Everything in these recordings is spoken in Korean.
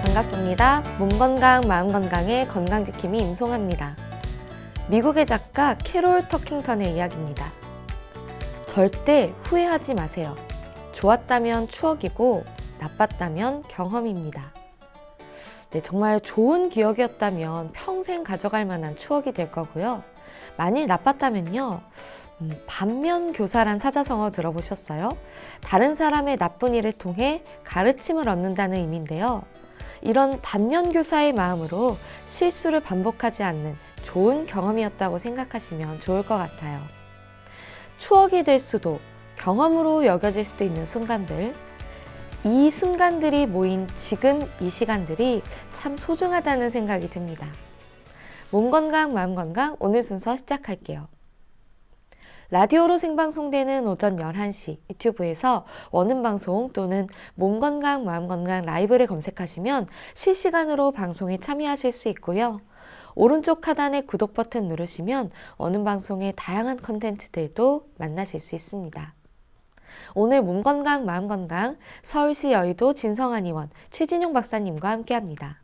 반갑습니다. 몸 건강, 마음 건강의 건강지킴이 임송아입니다. 미국의 작가 캐롤 터킹턴의 이야기입니다. 절대 후회하지 마세요. 좋았다면 추억이고 나빴다면 경험입니다. 네, 정말 좋은 기억이었다면 평생 가져갈 만한 추억이 될 거고요. 만일 나빴다면요. 반면교사란 사자성어 들어보셨어요? 다른 사람의 나쁜 일을 통해 가르침을 얻는다는 의미인데요. 이런 반면교사의 마음으로 실수를 반복하지 않는 좋은 경험이었다고 생각하시면 좋을 것 같아요. 추억이 될 수도 경험으로 여겨질 수도 있는 순간들, 이 순간들이 모인 지금 이 시간들이 참 소중하다는 생각이 듭니다. 몸 건강, 마음 건강 오늘 순서 시작할게요. 라디오로 생방송되는 오전 11시 유튜브에서 원음방송 또는 몸건강, 마음건강 라이브를 검색하시면 실시간으로 방송에 참여하실 수 있고요. 오른쪽 하단의 구독 버튼 누르시면 원음방송의 다양한 콘텐츠들도 만나실 수 있습니다. 오늘 몸건강, 마음건강 서울시 여의도 진성한의원 최진용 박사님과 함께합니다.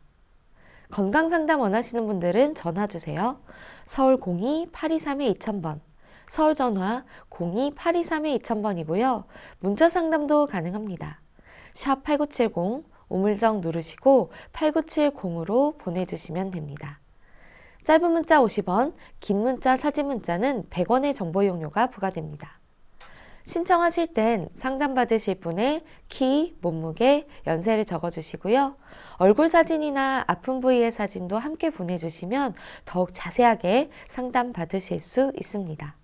건강상담 원하시는 분들은 전화주세요. 서울 02-823-2000번 서울 전화 02-823-2000번이고요. 문자 상담도 가능합니다. 샵 8970 우물정 누르시고 8970으로 보내주시면 됩니다. 짧은 문자 50원, 긴 문자, 사진 문자는 100원의 정보 이용료가 부과됩니다. 신청하실 땐 상담받으실 분의 키, 몸무게, 연세를 적어주시고요. 얼굴 사진이나 아픈 부위의 사진도 함께 보내주시면 더욱 자세하게 상담받으실 수 있습니다.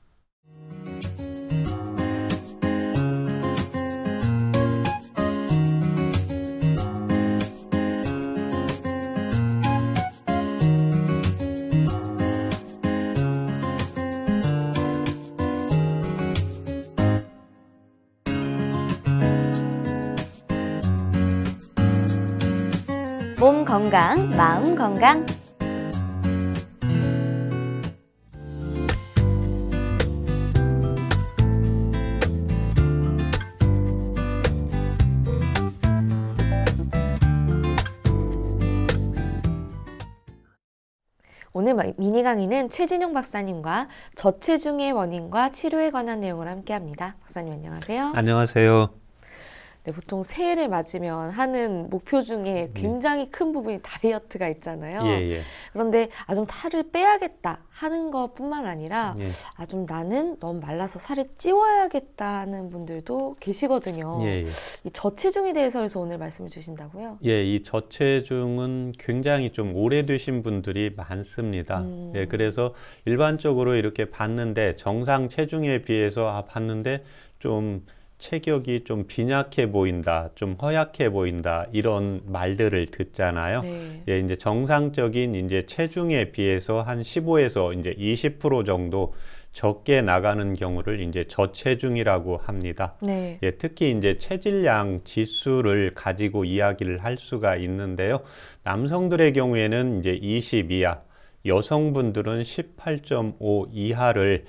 몸 건강, 마음 건강. 오늘 미니 강의는 최진용 박사님과 저체중의 원인과 치료에 관한 내용을 함께합니다. 박사님 안녕하세요. 안녕하세요. 네, 보통 새해를 맞으면 하는 목표 중에 굉장히 큰 부분이 다이어트가 있잖아요. 예. 그런데 좀 살을 빼야겠다 하는 것뿐만 아니라 예. 좀 나는 너무 말라서 살을 찌워야겠다 하는 분들도 계시거든요. 예. 이 저체중에 대해서 그래서 오늘 말씀을 주신다고요? 예, 이 저체중은 굉장히 좀 오래되신 분들이 많습니다. 예, 그래서 일반적으로 이렇게 봤는데 정상 체중에 비해서 봤는데 좀 체격이 좀 빈약해 보인다, 좀 허약해 보인다, 이런 말들을 듣잖아요. 네. 예, 이제 정상적인 이제 체중에 비해서 한 15에서 이제 20% 정도 적게 나가는 경우를 이제 저체중이라고 합니다. 네. 예, 특히 이제 체질량 지수를 가지고 이야기를 할 수가 있는데요. 남성들의 경우에는 이제 20 이하, 여성분들은 18.5 이하를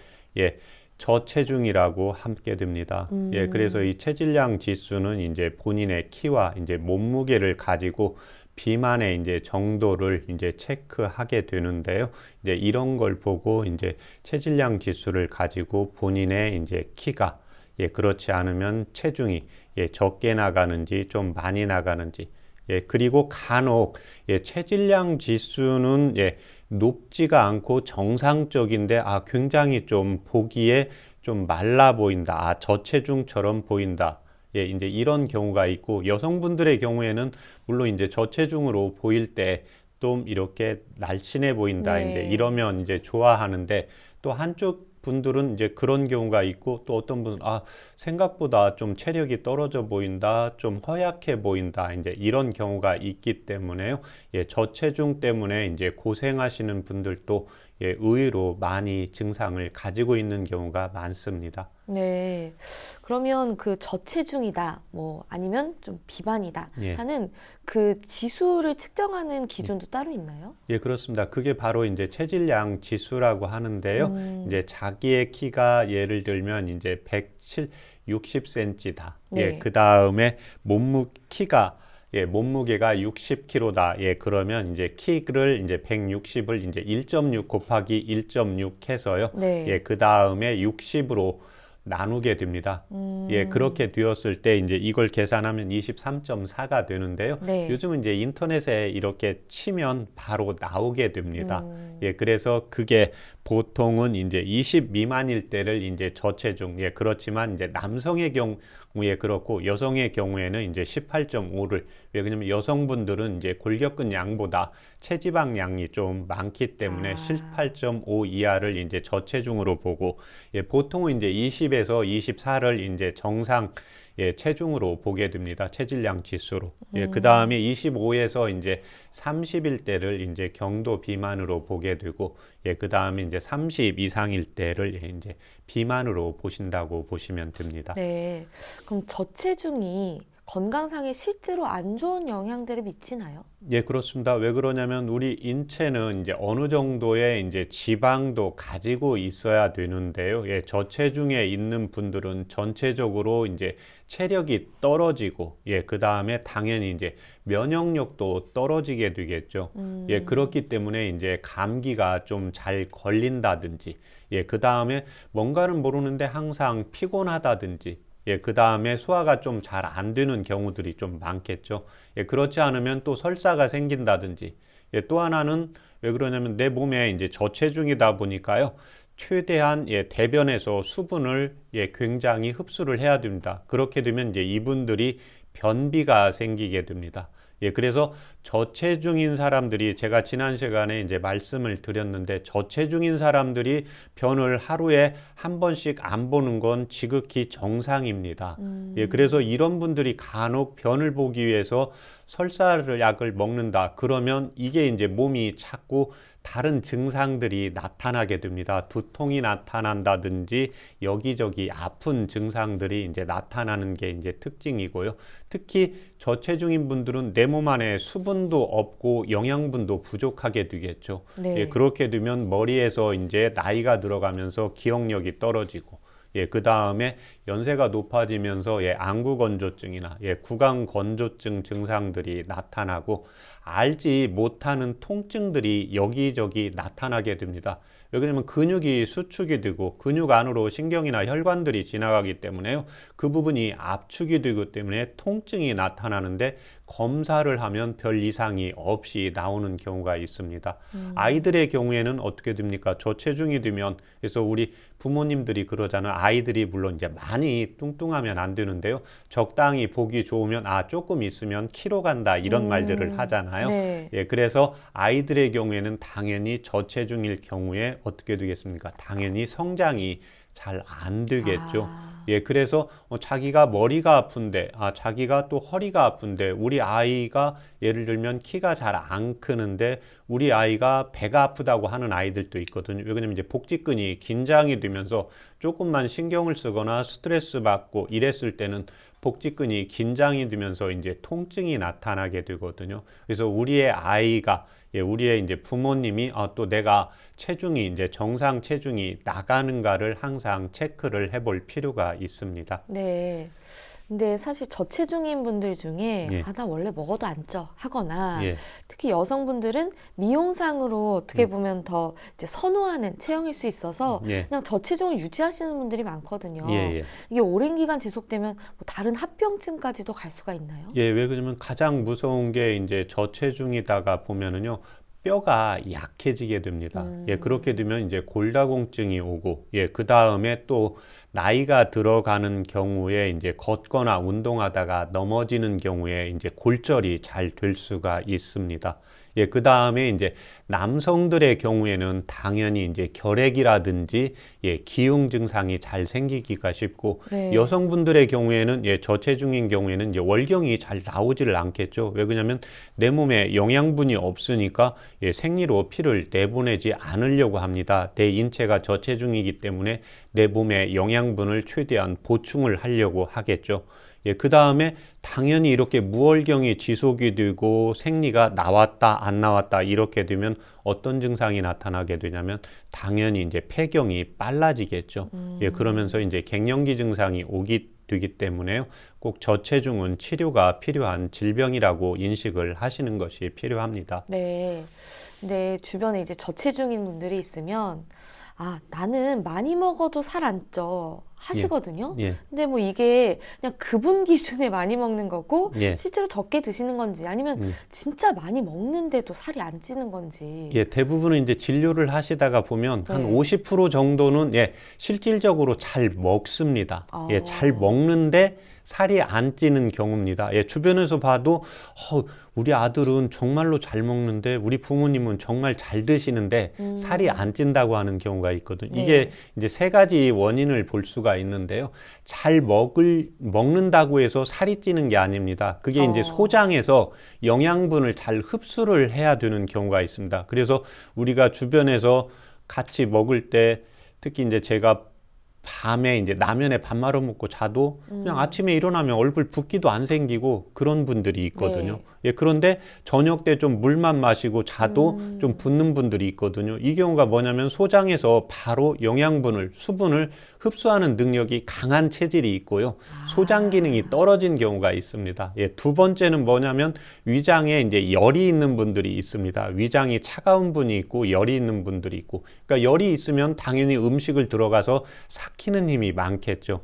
저체중이라고 함께 됩니다. 예, 그래서 이 체질량 지수는 이제 본인의 키와 이제 몸무게를 가지고 비만의 이제 정도를 이제 체크하게 되는데요. 이제 이런 걸 보고 이제 체질량 지수를 가지고 본인의 이제 키가 그렇지 않으면 체중이 적게 나가는지 좀 많이 나가는지 그리고 간혹 체질량 지수는 높지가 않고 정상적인데 굉장히 좀 보기에 좀 말라 보인다. 저체중처럼 보인다. 이제 이런 경우가 있고 여성분들의 경우에는 물론 이제 저체중으로 보일 때 좀 이렇게 날씬해 보인다. 네. 이제 이러면 이제 좋아하는데 또 한쪽 분들은 이제 그런 경우가 있고 또 어떤 분은 생각보다 좀 체력이 떨어져 보인다, 좀 허약해 보인다, 이제 이런 경우가 있기 때문에요. 저체중 때문에 이제 고생하시는 분들도 의외로 많이 증상을 가지고 있는 경우가 많습니다. 네. 그러면 그 저체중이다, 아니면 좀 비만이다 하는 그 지수를 측정하는 기준도 따로 있나요? 예, 그렇습니다. 그게 바로 이제 체질량 지수라고 하는데요. 이제 자기의 키가 예를 들면 이제 60cm다. 네. 그 다음에 몸무 키가 예, 몸무게가 60kg다. 예, 그러면 이제 키를 이제 160을 이제 1.6 곱하기 1.6 해서요. 네. 예, 그 다음에 60으로 나누게 됩니다. 예, 그렇게 되었을 때 이제 이걸 계산하면 23.4가 되는데요. 네. 요즘은 이제 인터넷에 이렇게 치면 바로 나오게 됩니다. 예, 그래서 그게 보통은 이제 20 미만일 때를 이제 저체중, 예, 그렇지만 이제 남성의 경우에 그렇고 여성의 경우에는 이제 18.5를, 왜냐면 여성분들은 이제 골격근 양보다 체지방 양이 좀 많기 때문에 18.5 이하를 이제 저체중으로 보고, 예, 보통은 이제 20에서 24를 이제 정상 예, 체중으로 보게 됩니다. 체질량 지수로. 예, 그 다음에 25에서 이제 30일 때를 이제 경도 비만으로 보게 되고, 예, 그 다음에 이제 30 이상일 때를 예, 이제 비만으로 보신다고 보시면 됩니다. 네. 그럼 저체중이 건강상에 실제로 안 좋은 영향들을 미치나요? 예, 그렇습니다. 왜 그러냐면 우리 인체는 이제 어느 정도의 이제 지방도 가지고 있어야 되는데요. 예, 저체중에 있는 분들은 전체적으로 이제 체력이 떨어지고, 예, 그 다음에 당연히 이제 면역력도 떨어지게 되겠죠. 예, 그렇기 때문에 이제 감기가 좀 잘 걸린다든지, 예, 그 다음에 뭔가를 모르는데 항상 피곤하다든지, 예, 그 다음에 소화가 좀 잘 안 되는 경우들이 좀 많겠죠. 예, 그렇지 않으면 또 설사가 생긴다든지, 예, 또 하나는 왜 그러냐면 내 몸에 이제 저체중이다 보니까요. 최대한 예, 대변에서 수분을 예, 굉장히 흡수를 해야 됩니다. 그렇게 되면 이제 이분들이 변비가 생기게 됩니다. 예, 그래서 저체중인 사람들이 제가 지난 시간에 이제 말씀을 드렸는데 저체중인 사람들이 변을 하루에 한 번씩 안 보는 건 지극히 정상입니다. 예, 그래서 이런 분들이 간혹 변을 보기 위해서 설사 약을 먹는다. 그러면 이게 이제 몸이 자꾸 다른 증상들이 나타나게 됩니다. 두통이 나타난다든지 여기저기 아픈 증상들이 이제 나타나는 게 이제 특징이고요. 특히 저체중인 분들은 내 몸 안에 수분도 없고 영양분도 부족하게 되겠죠. 네. 예, 그렇게 되면 머리에서 이제 나이가 들어가면서 기억력이 떨어지고, 예, 그 다음에 연세가 높아지면서 예, 안구건조증이나 예, 구강건조증 증상들이 나타나고 알지 못하는 통증들이 여기저기 나타나게 됩니다. 왜냐하면 근육이 수축이 되고 근육 안으로 신경이나 혈관들이 지나가기 때문에요. 그 부분이 압축이 되기 때문에 통증이 나타나는데 검사를 하면 별 이상이 없이 나오는 경우가 있습니다. 아이들의 경우에는 어떻게 됩니까? 저체중이 되면 그래서 우리 부모님들이 그러잖아요. 아이들이 물론 이제 많이 뚱뚱하면 안 되는데요. 적당히 보기 좋으면 아 조금 있으면 키로 간다 이런 말들을 하잖아요. 네. 예, 그래서 아이들의 경우에는 당연히 저체중일 경우에 어떻게 되겠습니까? 당연히 성장이 잘 안 되겠죠. 예, 그래서 자기가 머리가 아픈데, 자기가 또 허리가 아픈데, 우리 아이가 예를 들면 키가 잘 안 크는데, 우리 아이가 배가 아프다고 하는 아이들도 있거든요. 왜냐면 이제 복직근이 긴장이 되면서 조금만 신경을 쓰거나 스트레스 받고 이랬을 때는 복직근이 긴장이 되면서 이제 통증이 나타나게 되거든요. 그래서 우리의 아이가 예, 우리의 이제 부모님이 또 내가 체중이 이제 정상 체중이 나가는가를 항상 체크를 해볼 필요가 있습니다. 네. 근데 사실 저체중인 분들 중에 예. 나 원래 먹어도 안 쪄 하거나 예. 특히 여성분들은 미용상으로 어떻게 보면 더 이제 선호하는 체형일 수 있어서 예. 그냥 저체중을 유지하시는 분들이 많거든요. 예, 예. 이게 오랜 기간 지속되면 뭐 다른 합병증까지도 갈 수가 있나요? 예, 왜 그러냐면 가장 무서운 게 이제 저체중이다가 보면은요. 뼈가 약해지게 됩니다. 예, 그렇게 되면 이제 골다공증이 오고, 예, 그 다음에 또 나이가 들어가는 경우에 이제 걷거나 운동하다가 넘어지는 경우에 이제 골절이 잘 될 수가 있습니다. 예, 그 다음에 이제 남성들의 경우에는 당연히 이제 결핵이라든지 예, 기흉 증상이 잘 생기기가 쉽고 네. 여성분들의 경우에는 예, 저체중인 경우에는 이제 월경이 잘 나오지를 않겠죠. 왜 그러냐면 내 몸에 영양분이 없으니까 예, 생리로 피를 내보내지 않으려고 합니다. 내 인체가 저체중이기 때문에 내 몸에 영양분을 최대한 보충을 하려고 하겠죠. 예, 그 다음에 당연히 이렇게 무월경이 지속이 되고 생리가 나왔다 안 나왔다 이렇게 되면 어떤 증상이 나타나게 되냐면 당연히 이제 폐경이 빨라지겠죠. 예, 그러면서 이제 갱년기 증상이 오기 되기 때문에요. 꼭 저체중은 치료가 필요한 질병이라고 인식을 하시는 것이 필요합니다. 네. 근데 주변에 이제 저체중인 분들이 있으면 나는 많이 먹어도 살 안 쪄 하시거든요. 예, 근데 뭐 이게 그냥 그분 기준에 많이 먹는 거고 예. 실제로 적게 드시는 건지 아니면 진짜 많이 먹는데도 살이 안 찌는 건지. 예, 대부분은 이제 진료를 하시다가 보면 한 네. 50% 정도는 실질적으로 잘 먹습니다. 잘 먹는데 살이 안 찌는 경우입니다. 주변에서 봐도 우리 아들은 정말로 잘 먹는데 우리 부모님은 정말 잘 드시는데 살이 안 찐다고 하는 경우가 있거든요. 네. 이게 이제 세 가지 원인을 볼 수가 있는데요. 잘 먹는다고 해서 살이 찌는 게 아닙니다. 그게 이제 소장에서 영양분을 잘 흡수를 해야 되는 경우가 있습니다. 그래서 우리가 주변에서 같이 먹을 때 특히 이제 제가 밤에 이제 라면에 밥 말아 먹고 자도 그냥 아침에 일어나면 얼굴 붓기도 안 생기고 그런 분들이 있거든요. 그런데 저녁 때 좀 물만 마시고 자도 좀 붓는 분들이 있거든요. 이 경우가 뭐냐면 소장에서 바로 영양분을, 수분을 흡수하는 능력이 강한 체질이 있고요. 소장 기능이 떨어진 경우가 있습니다. 두 번째는 뭐냐면 위장에 이제 열이 있는 분들이 있습니다. 위장이 차가운 분이 있고 열이 있는 분들이 있고. 그러니까 열이 있으면 당연히 음식을 들어가서 삭히는 힘이 많겠죠.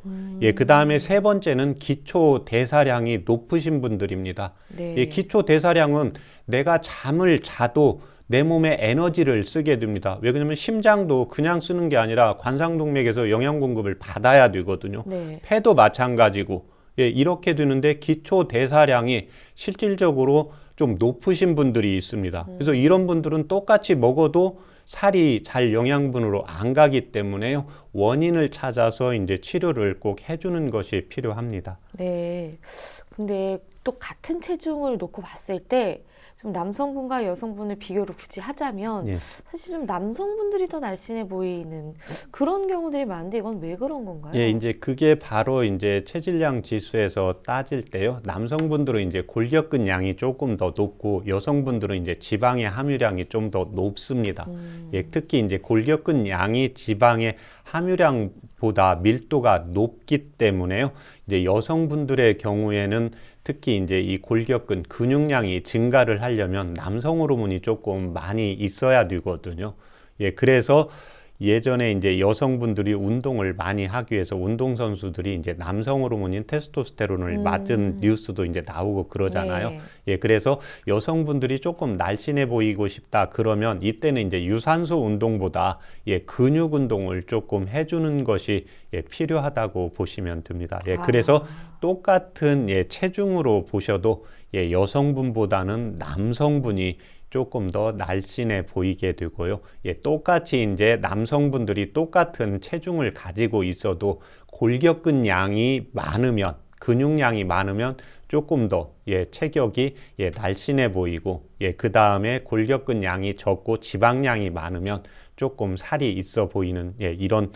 그 다음에 세 번째는 기초 대사량이 높으신 분들입니다. 네. 기초 대사량은 내가 잠을 자도 내 몸에 에너지를 쓰게 됩니다. 왜 그러냐면 심장도 그냥 쓰는 게 아니라 관상동맥에서 영양 공급을 받아야 되거든요. 네. 폐도 마찬가지고 이렇게 되는데 기초 대사량이 실질적으로 좀 높으신 분들이 있습니다. 그래서 이런 분들은 똑같이 먹어도 살이 잘 영양분으로 안 가기 때문에요. 원인을 찾아서 이제 치료를 꼭 해주는 것이 필요합니다. 네. 근데 또 같은 체중을 놓고 봤을 때 좀 남성분과 여성분을 비교를 굳이 하자면 사실 좀 남성분들이 더 날씬해 보이는 그런 경우들이 많은데 이건 왜 그런 건가요? 이제 그게 바로 이제 체질량 지수에서 따질 때요. 남성분들은 이제 골격근 양이 조금 더 높고 여성분들은 이제 지방의 함유량이 좀 더 높습니다. 특히 이제 골격근 양이 지방의 함유량보다 밀도가 높기 때문에요. 이제 여성분들의 경우에는 특히 이제 이 골격근 근육량이 증가를 하려면 남성 호르몬이 조금 많이 있어야 되거든요. 그래서 예전에 이제 여성분들이 운동을 많이 하기 위해서 운동선수들이 이제 남성 호르몬인 테스토스테론을 맞은 뉴스도 이제 나오고 그러잖아요. 그래서 여성분들이 조금 날씬해 보이고 싶다 그러면 이때는 이제 유산소 운동보다 근육 운동을 조금 해주는 것이 필요하다고 보시면 됩니다. 그래서 똑같은 체중으로 보셔도 여성분보다는 남성분이 조금 더 날씬해 보이게 되고요. 똑같이 이제 남성분들이 똑같은 체중을 가지고 있어도 골격근 양이 많으면, 근육량이 많으면 조금 더 체격이 날씬해 보이고, 그 다음에 골격근 양이 적고 지방량이 많으면 조금 살이 있어 보이는 이런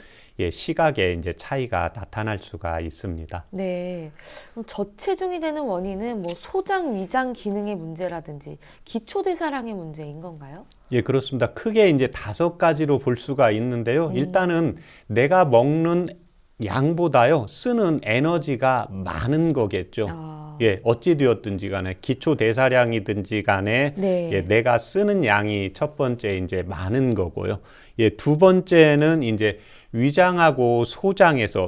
시각의 이제 차이가 나타날 수가 있습니다. 네. 그럼 저체중이 되는 원인은 뭐 소장, 위장 기능의 문제라든지 기초 대사량의 문제인 건가요? 그렇습니다. 크게 이제 5가지로 볼 수가 있는데요. 일단은 내가 먹는 양보다요, 쓰는 에너지가 많은 거겠죠. 어찌 되었든지 간에 기초 대사량이든지 간에 내가 쓰는 양이 첫 번째 이제 많은 거고요. 두 번째는 이제 위장하고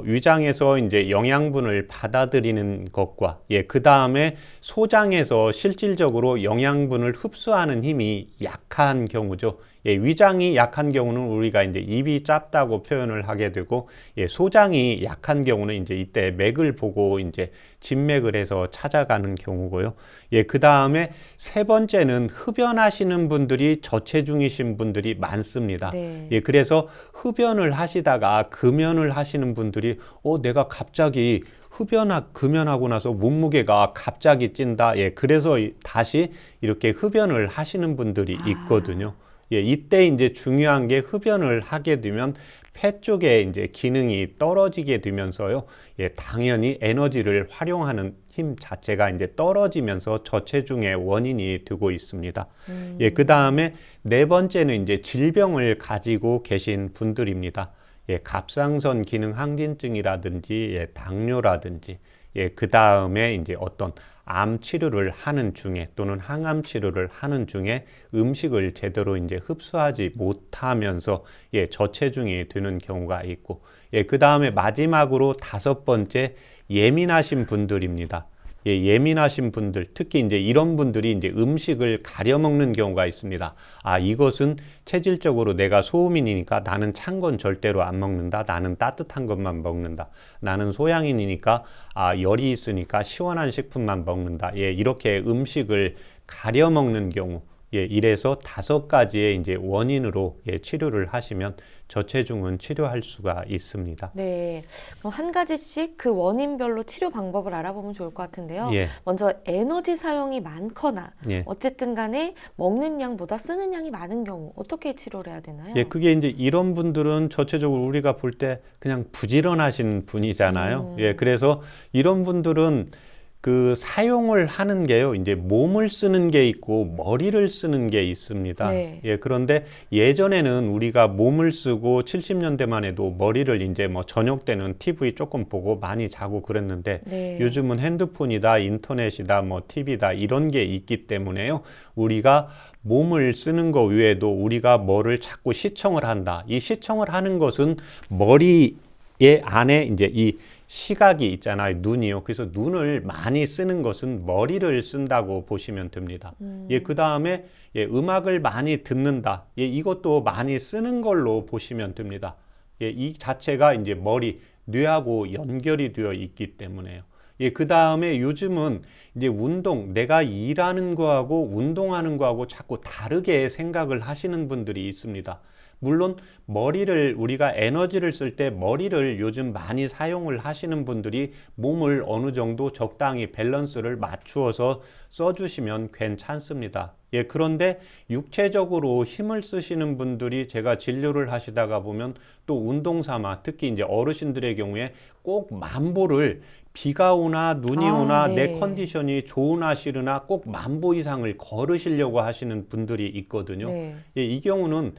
위장에서 이제 영양분을 받아들이는 것과 그 다음에 소장에서 실질적으로 영양분을 흡수하는 힘이 약한 경우죠. 위장이 약한 경우는 우리가 이제 입이 짧다고 표현을 하게 되고, 소장이 약한 경우는 이제 이때 맥을 보고 이제 진맥을 해서 찾아가는 경우고요. 그 다음에 세 번째는 흡연하시는 분들이 저체중이신 분들이 많습니다. 그래서 흡연을 하시다가 금연을 하시는 분들이 내가 갑자기 금연하고 나서 몸무게가 갑자기 찐다. 그래서 다시 이렇게 흡연을 하시는 분들이 있거든요. 이때 이제 중요한 게 흡연을 하게 되면 폐 쪽에 이제 기능이 떨어지게 되면서요. 당연히 에너지를 활용하는 힘 자체가 이제 떨어지면서 저체중의 원인이 되고 있습니다. 그 다음에 네 번째는 이제 질병을 가지고 계신 분들입니다. 예, 갑상선 기능 항진증이라든지 예, 당뇨라든지 예, 그 다음에 이제 어떤 암 치료를 하는 중에 또는 항암 치료를 하는 중에 음식을 제대로 이제 흡수하지 못하면서 예, 저체중이 되는 경우가 있고 예, 그 다음에 마지막으로 다섯 번째 예민하신 분들입니다. 예, 예민하신 분들, 특히 이제 이런 분들이 이제 음식을 가려 먹는 경우가 있습니다. 아, 이것은 체질적으로 내가 소음인이니까 나는 찬 건 절대로 안 먹는다. 나는 따뜻한 것만 먹는다. 나는 소양인이니까 열이 있으니까 시원한 식품만 먹는다. 예, 이렇게 음식을 가려 먹는 경우. 예, 이래서 다섯 가지의 이제 원인으로 예, 치료를 하시면 저체중은 치료할 수가 있습니다. 네, 그럼 한 가지씩 그 원인별로 치료 방법을 알아보면 좋을 것 같은데요. 예, 먼저 에너지 사용이 많거나 예. 어쨌든 간에 먹는 양보다 쓰는 양이 많은 경우 어떻게 치료를 해야 되나요? 예, 그게 이제 이런 분들은 전체적으로 우리가 볼 때 그냥 부지런하신 분이잖아요. 예, 그래서 이런 분들은 그 사용을 하는 게요, 이제 몸을 쓰는 게 있고 머리를 쓰는 게 있습니다. 네. 예, 그런데 예전에는 우리가 몸을 쓰고 70년대만 해도 머리를 이제 뭐 저녁 때는 TV 조금 보고 많이 자고 그랬는데 네. 요즘은 핸드폰이다, 인터넷이다, 뭐 TV다 이런 게 있기 때문에요. 우리가 몸을 쓰는 거 외에도 우리가 뭐를 자꾸 시청을 한다. 이 시청을 하는 것은 머리의 안에 이제 이 시각이 있잖아요. 눈이요. 그래서 눈을 많이 쓰는 것은 머리를 쓴다고 보시면 됩니다. 예, 그 다음에 예, 음악을 많이 듣는다. 예, 이것도 많이 쓰는 걸로 보시면 됩니다. 예, 이 자체가 이제 머리, 뇌하고 연결이 되어 있기 때문에요. 예, 그 다음에 요즘은 이제 운동, 내가 일하는 거하고 운동하는 거하고 자꾸 다르게 생각을 하시는 분들이 있습니다. 물론 머리를 우리가 에너지를 쓸 때 머리를 요즘 많이 사용을 하시는 분들이 몸을 어느 정도 적당히 밸런스를 맞추어서 써주시면 괜찮습니다. 예, 그런데 육체적으로 힘을 쓰시는 분들이 제가 진료를 하시다가 보면 또 운동 삼아 특히 이제 어르신들의 경우에 꼭 만보를 비가 오나 눈이 오나 네. 내 컨디션이 좋으나 싫으나 꼭 만보 이상을 걸으시려고 하시는 분들이 있거든요. 네. 예, 이 경우는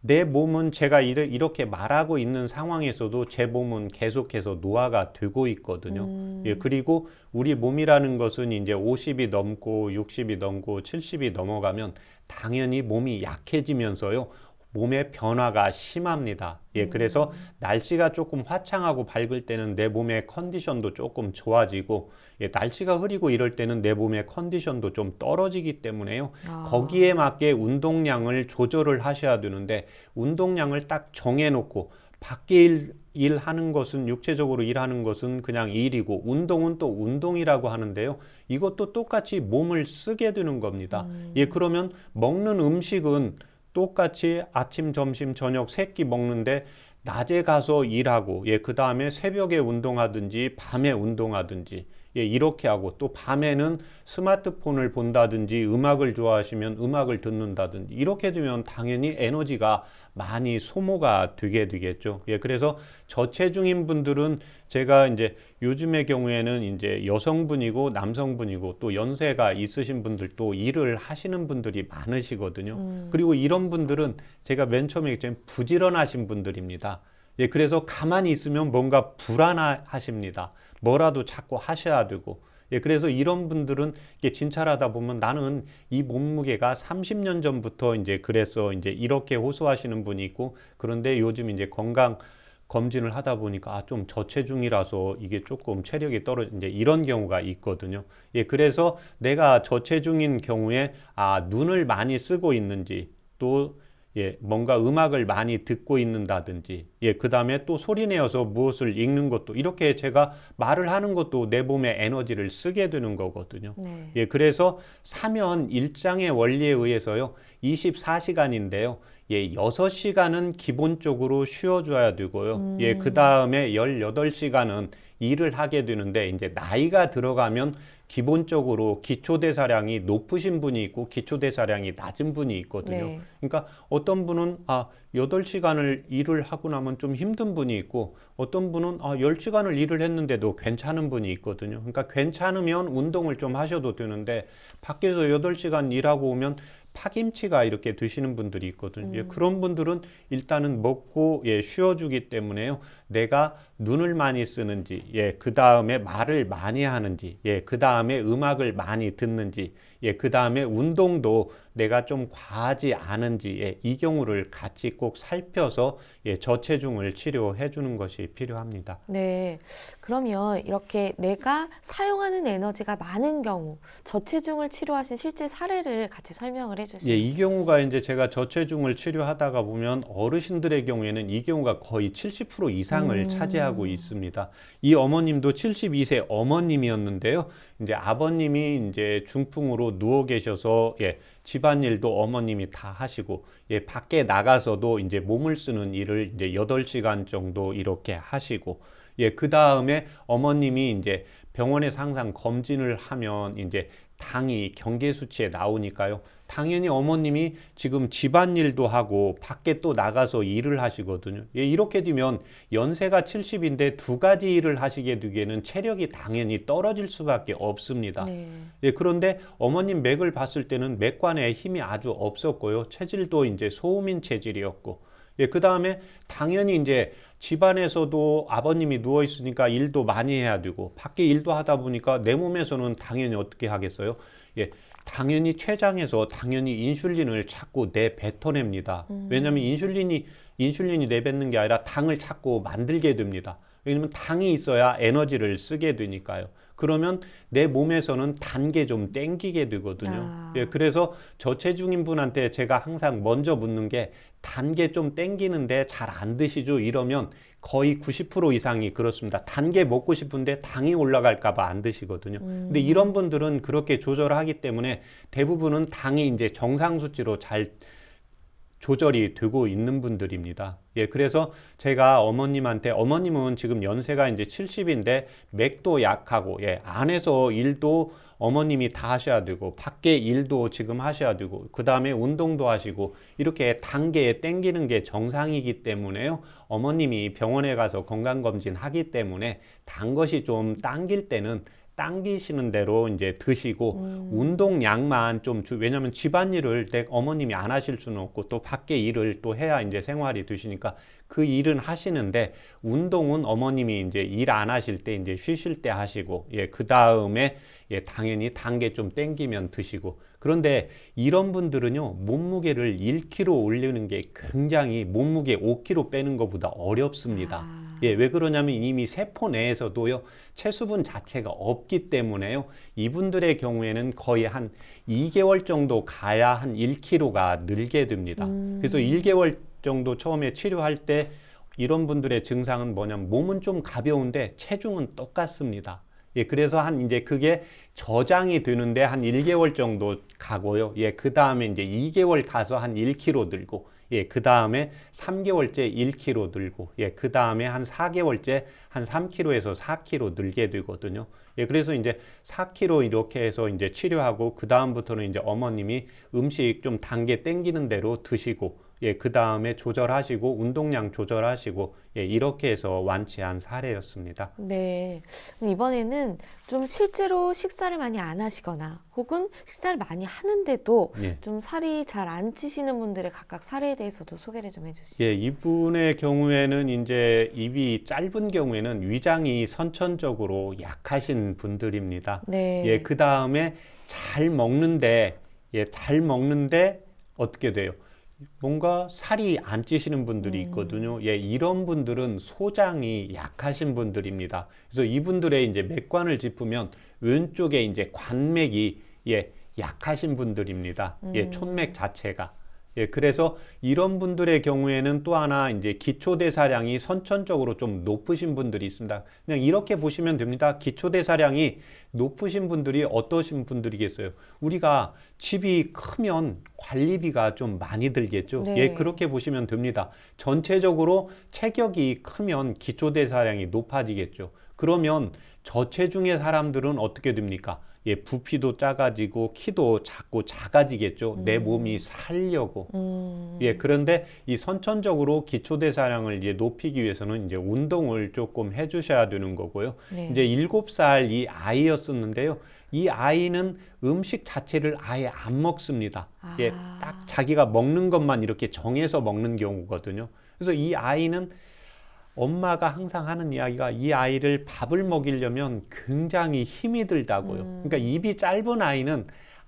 내 몸은 제가 이렇게 말하고 있는 상황에서도 제 몸은 계속해서 노화가 되고 있거든요. 예, 그리고 우리 몸이라는 것은 이제 50이 넘고 60이 넘고 70이 넘어가면 당연히 몸이 약해지면서요. 몸의 변화가 심합니다. 예, 그래서 날씨가 조금 화창하고 밝을 때는 내 몸의 컨디션도 조금 좋아지고, 예, 날씨가 흐리고 이럴 때는 내 몸의 컨디션도 좀 떨어지기 때문에요. 거기에 맞게 운동량을 조절을 하셔야 되는데, 운동량을 딱 정해놓고, 밖에 일하는 것은, 육체적으로 일하는 것은 그냥 일이고, 운동은 또 운동이라고 하는데요. 이것도 똑같이 몸을 쓰게 되는 겁니다. 예, 그러면 먹는 음식은 똑같이 아침, 점심, 저녁 세 끼 먹는데 낮에 가서 일하고, 예, 그 다음에 새벽에 운동하든지 밤에 운동하든지, 예, 이렇게 하고 또 밤에는 스마트폰을 본다든지 음악을 좋아하시면 음악을 듣는다든지 이렇게 되면 당연히 에너지가 많이 소모가 되게 되겠죠. 예, 그래서 저체중인 분들은 제가 이제 요즘의 경우에는 이제 여성분이고 남성분이고 또 연세가 있으신 분들도 일을 하시는 분들이 많으시거든요. 그리고 이런 분들은 제가 맨 처음에 얘기했지만 부지런하신 분들입니다. 예, 그래서 가만히 있으면 뭔가 불안하십니다. 뭐라도 자꾸 하셔야 되고. 예, 그래서 이런 분들은 이게 진찰하다 보면 나는 이 몸무게가 30년 전부터 이제 그래서 이제 이렇게 호소하시는 분이 있고, 그런데 요즘 이제 건강 검진을 하다 보니까 좀 저체중이라서 이게 조금 체력이 이제 이런 경우가 있거든요. 예, 그래서 내가 저체중인 경우에 눈을 많이 쓰고 있는지 또 예, 뭔가 음악을 많이 듣고 있는다든지, 예, 그 다음에 또 소리 내어서 무엇을 읽는 것도, 이렇게 제가 말을 하는 것도 내 몸에 에너지를 쓰게 되는 거거든요. 네. 예, 그래서 사면 일장의 원리에 의해서요, 24시간인데요, 예, 6시간은 기본적으로 쉬어줘야 되고요. 예, 그 다음에 18시간은 일을 하게 되는데, 이제 나이가 들어가면 기본적으로 기초대사량이 높으신 분이 있고 기초대사량이 낮은 분이 있거든요. 네. 그러니까 어떤 분은 8시간을 일을 하고 나면 좀 힘든 분이 있고 어떤 분은 10시간을 일을 했는데도 괜찮은 분이 있거든요. 그러니까 괜찮으면 운동을 좀 하셔도 되는데 밖에서 8시간 일하고 오면 파김치가 이렇게 드시는 분들이 있거든요. 예, 그런 분들은 일단은 먹고 예, 쉬어주기 때문에요. 내가 눈을 많이 쓰는지, 예, 그 다음에 말을 많이 하는지, 예, 그 다음에 음악을 많이 듣는지, 예, 그 다음에 운동도 내가 좀 과하지 않은지, 예, 이 경우를 같이 꼭 살펴서 예, 저체중을 치료해 주는 것이 필요합니다. 네. 그러면 이렇게 내가 사용하는 에너지가 많은 경우, 저체중을 치료하신 실제 사례를 같이 설명을 예, 해주시면. 이 경우가 이제 제가 저체중을 치료하다가 보면 어르신들의 경우에는 이 경우가 거의 70% 이상을 차지하고 있습니다. 이 어머님도 72세 어머님이었는데요. 이제 아버님이 이제 중풍으로 누워 계셔서 예, 집안일도 어머님이 다 하시고 예, 밖에 나가서도 이제 몸을 쓰는 일을 이제 8시간 정도 이렇게 하시고 예, 그 다음에 어머님이 이제 병원에서 항상 검진을 하면 이제 당이 경계 수치에 나오니까요. 당연히 어머님이 지금 집안일도 하고 밖에 또 나가서 일을 하시거든요. 예, 이렇게 되면 연세가 70인데 두 가지 일을 하시게 되기에는 체력이 당연히 떨어질 수밖에 없습니다. 네. 예, 그런데 어머님 맥을 봤을 때는 맥관에 힘이 아주 없었고요. 체질도 이제 소음인 체질이었고, 예, 그 다음에 당연히 이제 집안에서도 아버님이 누워 있으니까 일도 많이 해야 되고, 밖에 일도 하다 보니까 내 몸에서는 당연히 어떻게 하겠어요? 예, 당연히 췌장에서 당연히 인슐린을 자꾸 내뱉어냅니다. 왜냐하면 인슐린이 내뱉는 게 아니라 당을 자꾸 만들게 됩니다. 왜냐면 당이 있어야 에너지를 쓰게 되니까요. 그러면 내 몸에서는 단 게 좀 땡기게 되거든요. 예, 그래서 저체중인 분한테 제가 항상 먼저 묻는 게 단 게 좀 땡기는데 잘 안 드시죠? 이러면 거의 90% 이상이 그렇습니다. 단 게 먹고 싶은데 당이 올라갈까 봐 안 드시거든요. 근데 이런 분들은 그렇게 조절하기 때문에 대부분은 당이 이제 정상 수치로 잘 조절이 되고 있는 분들입니다. 예, 그래서 제가 어머님은 지금 연세가 이제 70인데 맥도 약하고, 예, 안에서 일도 어머님이 다 하셔야 되고, 밖에 일도 지금 하셔야 되고, 그 다음에 운동도 하시고, 이렇게 단계에 땡기는 게 정상이기 때문에요. 어머님이 병원에 가서 건강검진 하기 때문에 단 것이 좀 당길 때는 당기시는 대로 이제 드시고 운동량만 왜냐면 집안일을 내 어머님이 안 하실 수는 없고 또 밖에 일을 또 해야 이제 생활이 되시니까 그 일은 하시는데 운동은 어머님이 이제 일 안 하실 때 이제 쉬실 때 하시고 예, 그 다음에 예, 당연히 단계 좀 땡기면 드시고 그런데 이런 분들은요 몸무게를 1kg 올리는 게 굉장히 몸무게 5kg 빼는 것보다 어렵습니다. 예, 왜 그러냐면 이미 세포 내에서도요 체수분 자체가 없기 때문에요 이분들의 경우에는 거의 한 2개월 정도 가야 한 1kg가 늘게 됩니다. 그래서 1개월 정도 처음에 치료할 때 이런 분들의 증상은 뭐냐면 몸은 좀 가벼운데 체중은 똑같습니다. 예, 그래서 이제 그게 저장이 되는데 한 1개월 정도 가고요. 예, 그 다음에 이제 2개월 가서 한 1kg 늘고, 예, 그 다음에 3개월째 1kg 늘고, 예, 그 다음에 한 4개월째 한 3kg에서 4kg 늘게 되거든요. 예, 그래서 이제 4kg 이렇게 해서 이제 치료하고, 그 다음부터는 이제 어머님이 음식 좀 단계 땡기는 대로 드시고, 예, 그 다음에 조절하시고 운동량 조절하시고 예, 이렇게 해서 완치한 사례였습니다. 네. 그럼 이번에는 좀 실제로 식사를 많이 안 하시거나 혹은 식사를 많이 하는데도 예. 좀 살이 잘 안 찌시는 분들의 각각 사례에 대해서도 소개를 좀 해주시죠. 예, 이분의 경우에는 이제 입이 짧은 경우에는 위장이 선천적으로 약하신 분들입니다. 네. 예, 그 다음에 잘 먹는데 어떻게 돼요? 뭔가 살이 안 찌시는 분들이 있거든요. 예, 이런 분들은 소장이 약하신 분들입니다. 그래서 이분들의 이제 맥관을 짚으면 왼쪽에 이제 관맥이 예, 약하신 분들입니다. 예, 촌맥 자체가. 예, 그래서 이런 분들의 경우에는 또 하나 이제 기초대사량이 선천적으로 좀 높으신 분들이 있습니다. 그냥 이렇게 보시면 됩니다. 기초대사량이 높으신 분들이 어떠신 분들이겠어요? 우리가 집이 크면 관리비가 좀 많이 들겠죠. 네. 예, 그렇게 보시면 됩니다. 전체적으로 체격이 크면 기초대사량이 높아지겠죠. 그러면 저체중의 사람들은 어떻게 됩니까? 예, 부피도 작아지고 키도 자꾸 작아지겠죠. 내 몸이 살려고. 예, 그런데 이 선천적으로 기초대사량을 이제 높이기 위해서는 이제 운동을 조금 해주셔야 되는 거고요. 네. 이제 7살 이 아이였었는데요. 이 아이는 음식 자체를 아예 안 먹습니다. 아. 예, 딱 자기가 먹는 것만 이렇게 정해서 먹는 경우거든요. 그래서 이 아이는 엄마가 항상 하는 이야기가 이 아이를 밥을 먹이려면 굉장히 힘이 들다고요. 그러니까 입이 짧은 아이는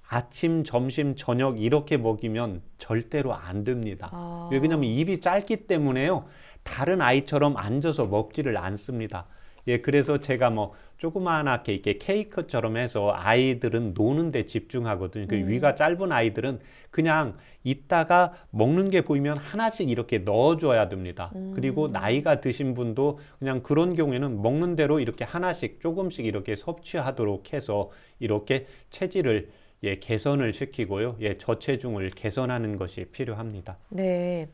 아침, 점심, 저녁 이렇게 먹이면 절대로 안 됩니다. 아. 왜냐하면 입이 짧기 때문에요. 다른 아이처럼 앉아서 먹지를 않습니다. 예, 그래서 제가 뭐 조그마하게 이렇게 케이크처럼 해서 아이들은 노는 데 집중하거든요. 그 위가 짧은 아이들은 그냥 있다가 먹는 게 보이면 하나씩 이렇게 넣어줘야 됩니다. 그리고 나이가 드신 분도 그냥 그런 경우에는 먹는 대로 이렇게 하나씩 조금씩 이렇게 섭취하도록 해서 이렇게 체질을 예, 개선을 시키고요. 예, 저체중을 개선하는 것이 필요합니다. 네.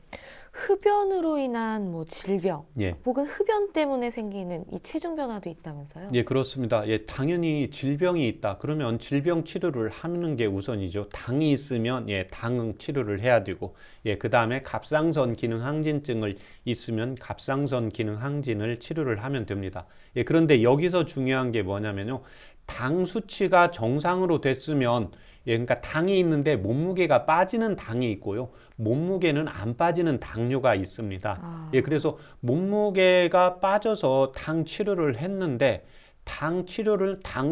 흡연으로 인한 뭐 질병, 예. 혹은 흡연 때문에 생기는 이 체중 변화도 있다면서요? 예, 그렇습니다. 예, 당연히 질병이 있다. 그러면 질병 치료를 하는 게 우선이죠. 당이 있으면 예, 당 치료를 해야 되고, 예, 그 다음에 갑상선 기능 항진증을 있으면 갑상선 기능 항진을 치료를 하면 됩니다. 예, 그런데 여기서 중요한 게 뭐냐면요, 당 수치가 정상으로 됐으면 예, 그러니까 당이 있는데 몸무게가 빠지는 당이 있고요. 몸무게는 안 빠지는 당뇨가 있습니다. 예, 그래서 몸무게가 빠져서 당 치료를 했는데 당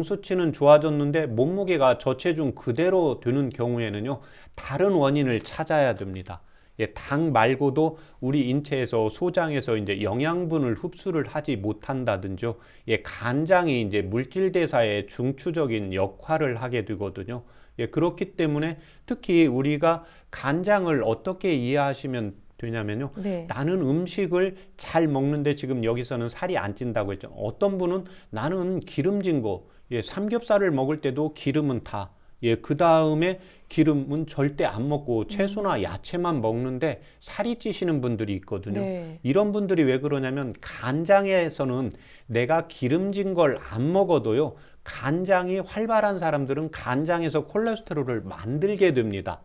수치는 좋아졌는데 몸무게가 저체중 그대로 되는 경우에는요, 다른 원인을 찾아야 됩니다. 예, 당 말고도 우리 인체에서 소장에서 이제 영양분을 흡수를 하지 못한다든지, 예, 간장이 이제 물질 대사에 중추적인 역할을 하게 되거든요. 예, 그렇기 때문에 특히 우리가 간장을 어떻게 이해하시면 되냐면요. 네. 나는 음식을 잘 먹는데 지금 여기서는 살이 안 찐다고 했죠. 어떤 분은 나는 기름진 거, 예, 삼겹살을 먹을 때도 기름은 다, 예, 그 다음에 기름은 절대 안 먹고 채소나 야채만 먹는데 살이 찌시는 분들이 있거든요. 네. 이런 분들이 왜 그러냐면 간장에서는 내가 기름진 걸 안 먹어도요, 간장이 활발한 사람들은 간장에서 콜레스테롤을 만들게 됩니다.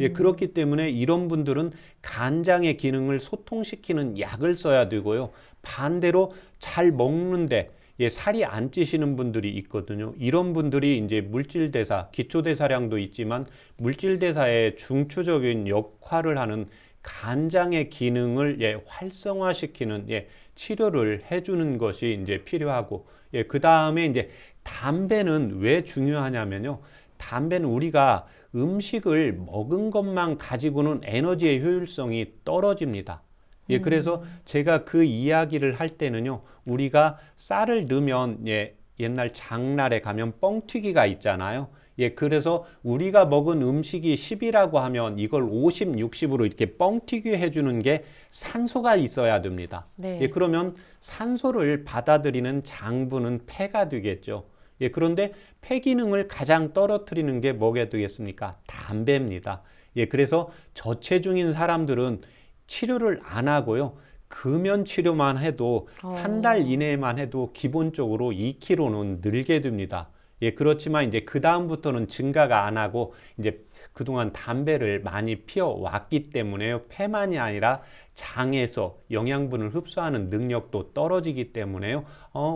예, 그렇기 때문에 이런 분들은 간장의 기능을 소통시키는 약을 써야 되고요. 반대로 잘 먹는데 예, 살이 안 찌시는 분들이 있거든요. 이런 분들이 이제 물질대사, 기초대사량도 있지만 물질대사의 중추적인 역할을 하는 간장의 기능을 예, 활성화시키는 예, 치료를 해주는 것이 이제 필요하고, 예, 그 다음에 이제 담배는 왜 중요하냐면요. 담배는 우리가 음식을 먹은 것만 가지고는 에너지의 효율성이 떨어집니다. 예, 그래서 제가 그 이야기를 할 때는요, 우리가 쌀을 넣으면 예, 옛날 장날에 가면 뻥튀기가 있잖아요. 예, 그래서 우리가 먹은 음식이 10이라고 하면 이걸 50, 60으로 이렇게 뻥튀기 해주는 게 산소가 있어야 됩니다. 네. 예, 그러면 산소를 받아들이는 장부는 폐가 되겠죠. 예, 그런데 폐 기능을 가장 떨어뜨리는 게 뭐가 되겠습니까? 담배입니다. 예, 그래서 저체중인 사람들은 치료를 안 하고요. 금연 치료만 해도 한 달 이내에만 해도 기본적으로 2kg는 늘게 됩니다. 예, 그렇지만 이제 그 다음부터는 증가가 안 하고 이제 그동안 담배를 많이 피워왔기 때문에요. 폐만이 아니라 장에서 영양분을 흡수하는 능력도 떨어지기 때문에요.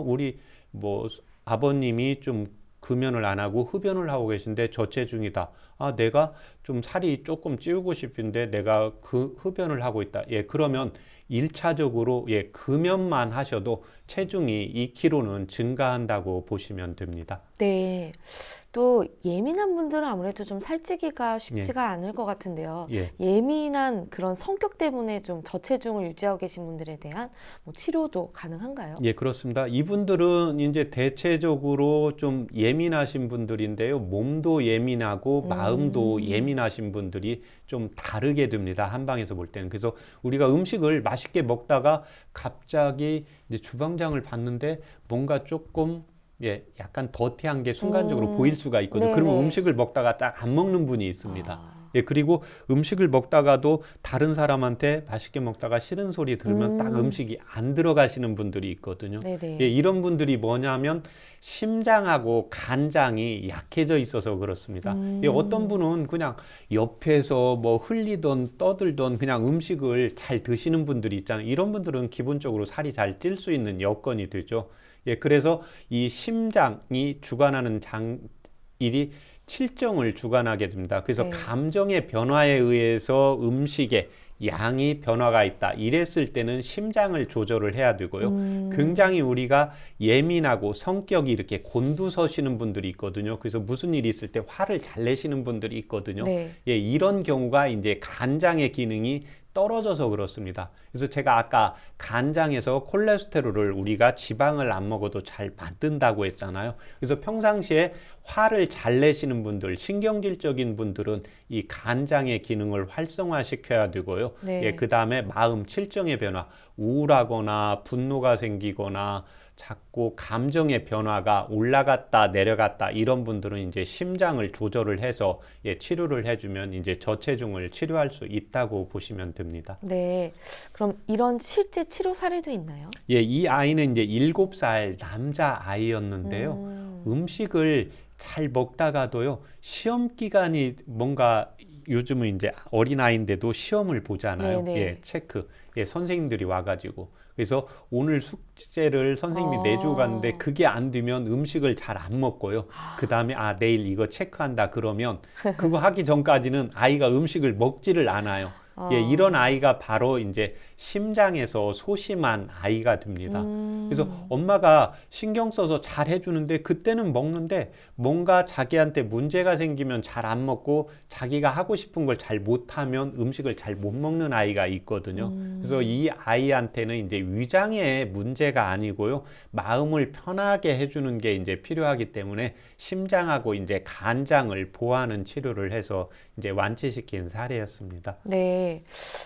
우리 뭐 아버님이 좀 금연을 안 하고 흡연을 하고 계신데 저체중이다. 아, 내가 좀 살이 조금 찌우고 싶은데 내가 그 흡연을 하고 있다. 예, 그러면 1차적으로 예, 금연만 하셔도 체중이 2kg는 증가한다고 보시면 됩니다. 네. 또 예민한 분들은 아무래도 좀 살찌기가 쉽지가 않을 것 같은데요. 예. 예민한 그런 성격 때문에 좀 저체중을 유지하고 계신 분들에 대한 뭐 치료도 가능한가요? 예, 그렇습니다. 이분들은 이제 대체적으로 좀 예민하신 분들인데요. 몸도 예민하고 마음도 예민하신 분들이 좀 다르게 됩니다. 한방에서 볼 때는. 그래서 우리가 음식을 맛있게 먹다가 갑자기 이제 주방장을 봤는데 뭔가 조금 예, 약간 더티한 게 순간적으로 보일 수가 있거든요. 그러면 네네. 음식을 먹다가 딱 안 먹는 분이 있습니다. 예, 그리고 음식을 먹다가도 다른 사람한테 맛있게 먹다가 싫은 소리 들으면 딱 음식이 안 들어가시는 분들이 있거든요. 네네. 예, 이런 분들이 뭐냐면 심장하고 간장이 약해져 있어서 그렇습니다. 예, 어떤 분은 그냥 옆에서 뭐 흘리던 떠들던 그냥 음식을 잘 드시는 분들이 있잖아요. 이런 분들은 기본적으로 살이 잘 찔 수 있는 여건이 되죠. 예, 그래서 이 심장이 주관하는 일이 칠정을 주관하게 됩니다. 그래서 네. 감정의 변화에 의해서 음식의 양이 변화가 있다. 이랬을 때는 심장을 조절을 해야 되고요. 굉장히 우리가 예민하고 성격이 이렇게 곤두서시는 분들이 있거든요. 그래서 무슨 일이 있을 때 화를 잘 내시는 분들이 있거든요. 네. 예, 이런 경우가 이제 간장의 기능이 떨어져서 그렇습니다. 그래서 제가 아까 간장에서 콜레스테롤을 우리가 지방을 안 먹어도 잘 만든다고 했잖아요. 그래서 평상시에 화를 잘 내시는 분들, 신경질적인 분들은 이 간장의 기능을 활성화시켜야 되고요. 네. 예, 그 다음에 마음 칠정의 변화, 우울하거나 분노가 생기거나 자꾸 감정의 변화가 올라갔다 내려갔다 이런 분들은 이제 심장을 조절을 해서 예, 치료를 해주면 이제 저체중을 치료할 수 있다고 보시면 됩니다. 네. 그럼 이런 실제 치료 사례도 있나요? 예, 이 아이는 이제 7살 남자 아이였는데요. 음식을 잘 먹다가도요, 시험 기간이 뭔가 요즘은 이제 어린아이인데도 시험을 보잖아요. 네네. 예, 체크. 예, 선생님들이 와가지고. 그래서 오늘 숙제를 선생님이 내주고 갔는데 그게 안 되면 음식을 잘 안 먹고요. 그 다음에 내일 이거 체크한다 그러면 그거 하기 전까지는 아이가 음식을 먹지를 않아요. 예, 이런 아이가 바로 이제 심장에서 소심한 아이가 됩니다. 그래서 엄마가 신경 써서 잘 해주는데 그때는 먹는데 뭔가 자기한테 문제가 생기면 잘 안 먹고 자기가 하고 싶은 걸 잘 못하면 음식을 잘 못 먹는 아이가 있거든요. 그래서 이 아이한테는 이제 위장의 문제가 아니고요. 마음을 편하게 해주는 게 이제 필요하기 때문에 심장하고 이제 간장을 보호하는 치료를 해서 이제 완치시킨 사례였습니다. 네.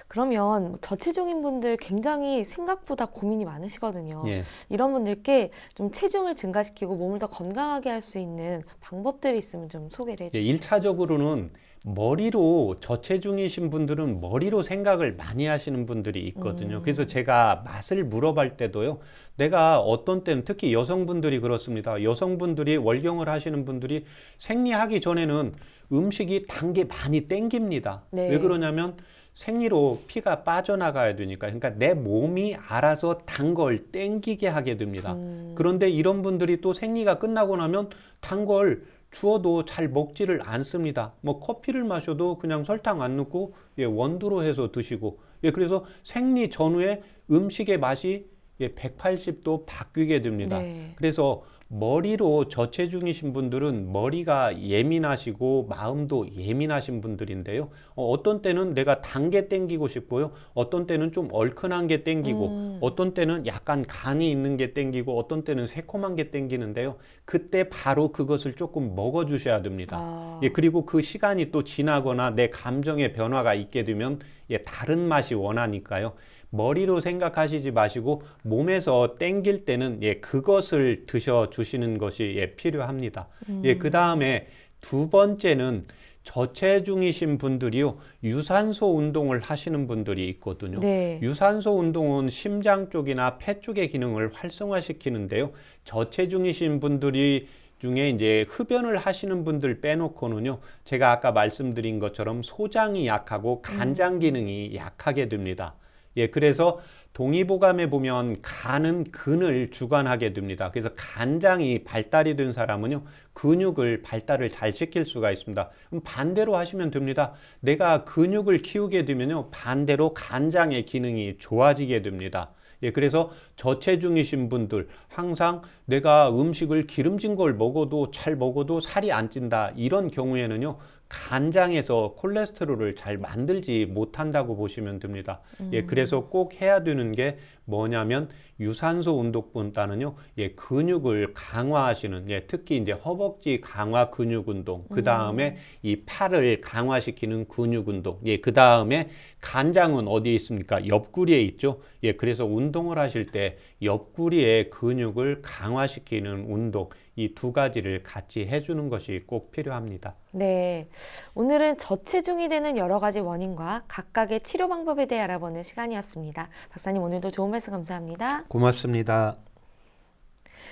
그러면 저체중인 분들 굉장히 생각보다 고민이 많으시거든요. 예. 이런 분들께 좀 체중을 증가시키고 몸을 더 건강하게 할 수 있는 방법들이 있으면 좀 소개를 예, 해주세요. 1차적으로는 머리로 저체중이신 분들은 머리로 생각을 많이 하시는 분들이 있거든요. 그래서 제가 맛을 물어볼 때도요. 내가 어떤 때는 특히 여성분들이 그렇습니다. 여성분들이 월경을 하시는 분들이 생리하기 전에는 음식이 단 게 많이 땡깁니다. 네. 왜 그러냐면 생리로 피가 빠져나가야 되니까. 그러니까 내 몸이 알아서 단 걸 땡기게 하게 됩니다. 그런데 이런 분들이 또 생리가 끝나고 나면 단 걸 주어도 잘 먹지를 않습니다. 뭐 커피를 마셔도 그냥 설탕 안 넣고 예, 원두로 해서 드시고 예, 그래서 생리 전후에 음식의 맛이 예, 180도 바뀌게 됩니다. 네. 그래서 머리로 저체중이신 분들은 머리가 예민하시고 마음도 예민하신 분들인데요. 어떤 때는 내가 단 게 땡기고 싶고요. 어떤 때는 좀 얼큰한 게 땡기고 어떤 때는 약간 간이 있는 게 땡기고 어떤 때는 새콤한 게 땡기는데요. 그때 바로 그것을 조금 먹어주셔야 됩니다. 예, 그리고 그 시간이 또 지나거나 내 감정의 변화가 있게 되면 예, 다른 맛이 원하니까요. 머리로 생각하시지 마시고 몸에서 땡길 때는 예, 그것을 드셔 주시는 것이 예, 필요합니다. 예, 그 다음에 두 번째는 저체중이신 분들이요, 유산소 운동을 하시는 분들이 있거든요. 네. 유산소 운동은 심장 쪽이나 폐 쪽의 기능을 활성화시키는데요. 저체중이신 분들이 중에 이제 흡연을 하시는 분들 빼놓고는요, 제가 아까 말씀드린 것처럼 소장이 약하고 간장 기능이 약하게 됩니다. 예, 그래서 동의보감에 보면 간은 근을 주관하게 됩니다. 그래서 간장이 발달이 된 사람은요, 근육을 발달을 잘 시킬 수가 있습니다. 그럼 반대로 하시면 됩니다. 내가 근육을 키우게 되면요, 반대로 간장의 기능이 좋아지게 됩니다. 예, 그래서 저체중이신 분들 항상 내가 음식을 기름진 걸 먹어도 잘 먹어도 살이 안 찐다. 이런 경우에는요. 간장에서 콜레스테롤을 잘 만들지 못한다고 보시면 됩니다. 예, 그래서 꼭 해야 되는 게 뭐냐면 유산소 운동보다는요, 예, 근육을 강화하시는, 예, 특히 이제 허벅지 강화 근육 운동, 그 다음에 이 팔을 강화시키는 근육 운동, 예, 그 다음에 간장은 어디에 있습니까? 옆구리에 있죠. 예, 그래서 운동을 하실 때 옆구리의 근육을 강화시키는 운동, 이 두 가지를 같이 해주는 것이 꼭 필요합니다. 네. 오늘은 저체중이 되는 여러 가지 원인과 각각의 치료 방법에 대해 알아보는 시간이었습니다. 박사님, 오늘도 좋은 말씀 감사합니다. 고맙습니다.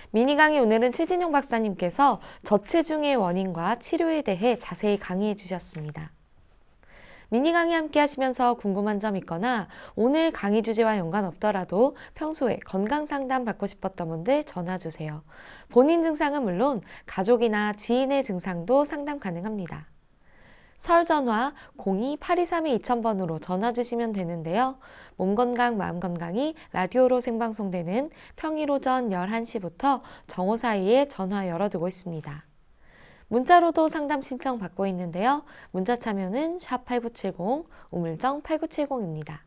미니 강의 오늘은 최진용 박사님께서 저체중의 원인과 치료에 대해 자세히 강의해 주셨습니다. 미니 강의 함께 하시면서 궁금한 점 있거나 오늘 강의 주제와 연관 없더라도 평소에 건강 상담 받고 싶었던 분들 전화 주세요. 본인 증상은 물론 가족이나 지인의 증상도 상담 가능합니다. 서울전화 02-823-2000번으로 전화 주시면 되는데요. 몸건강 마음건강이 라디오로 생방송되는 평일 오전 11시부터 정오 사이에 전화 열어두고 있습니다. 문자로도 상담 신청 받고 있는데요. 문자 참여는 샵8970 우물정 8970입니다.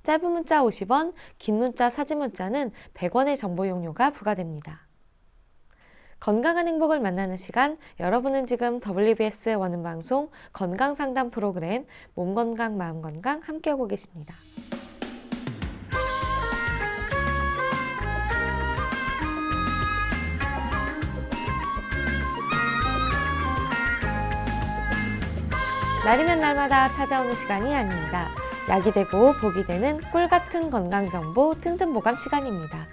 짧은 문자 50원, 긴 문자 사진 문자는 100원의 정보 용료가 부과됩니다. 건강한 행복을 만나는 시간, 여러분은 지금 WBS 원음방송 건강상담 프로그램 몸건강 마음건강 함께하고 계십니다. 날이면 날마다 찾아오는 시간이 아닙니다. 약이 되고 복이 되는 꿀같은 건강정보 튼튼보감 시간입니다.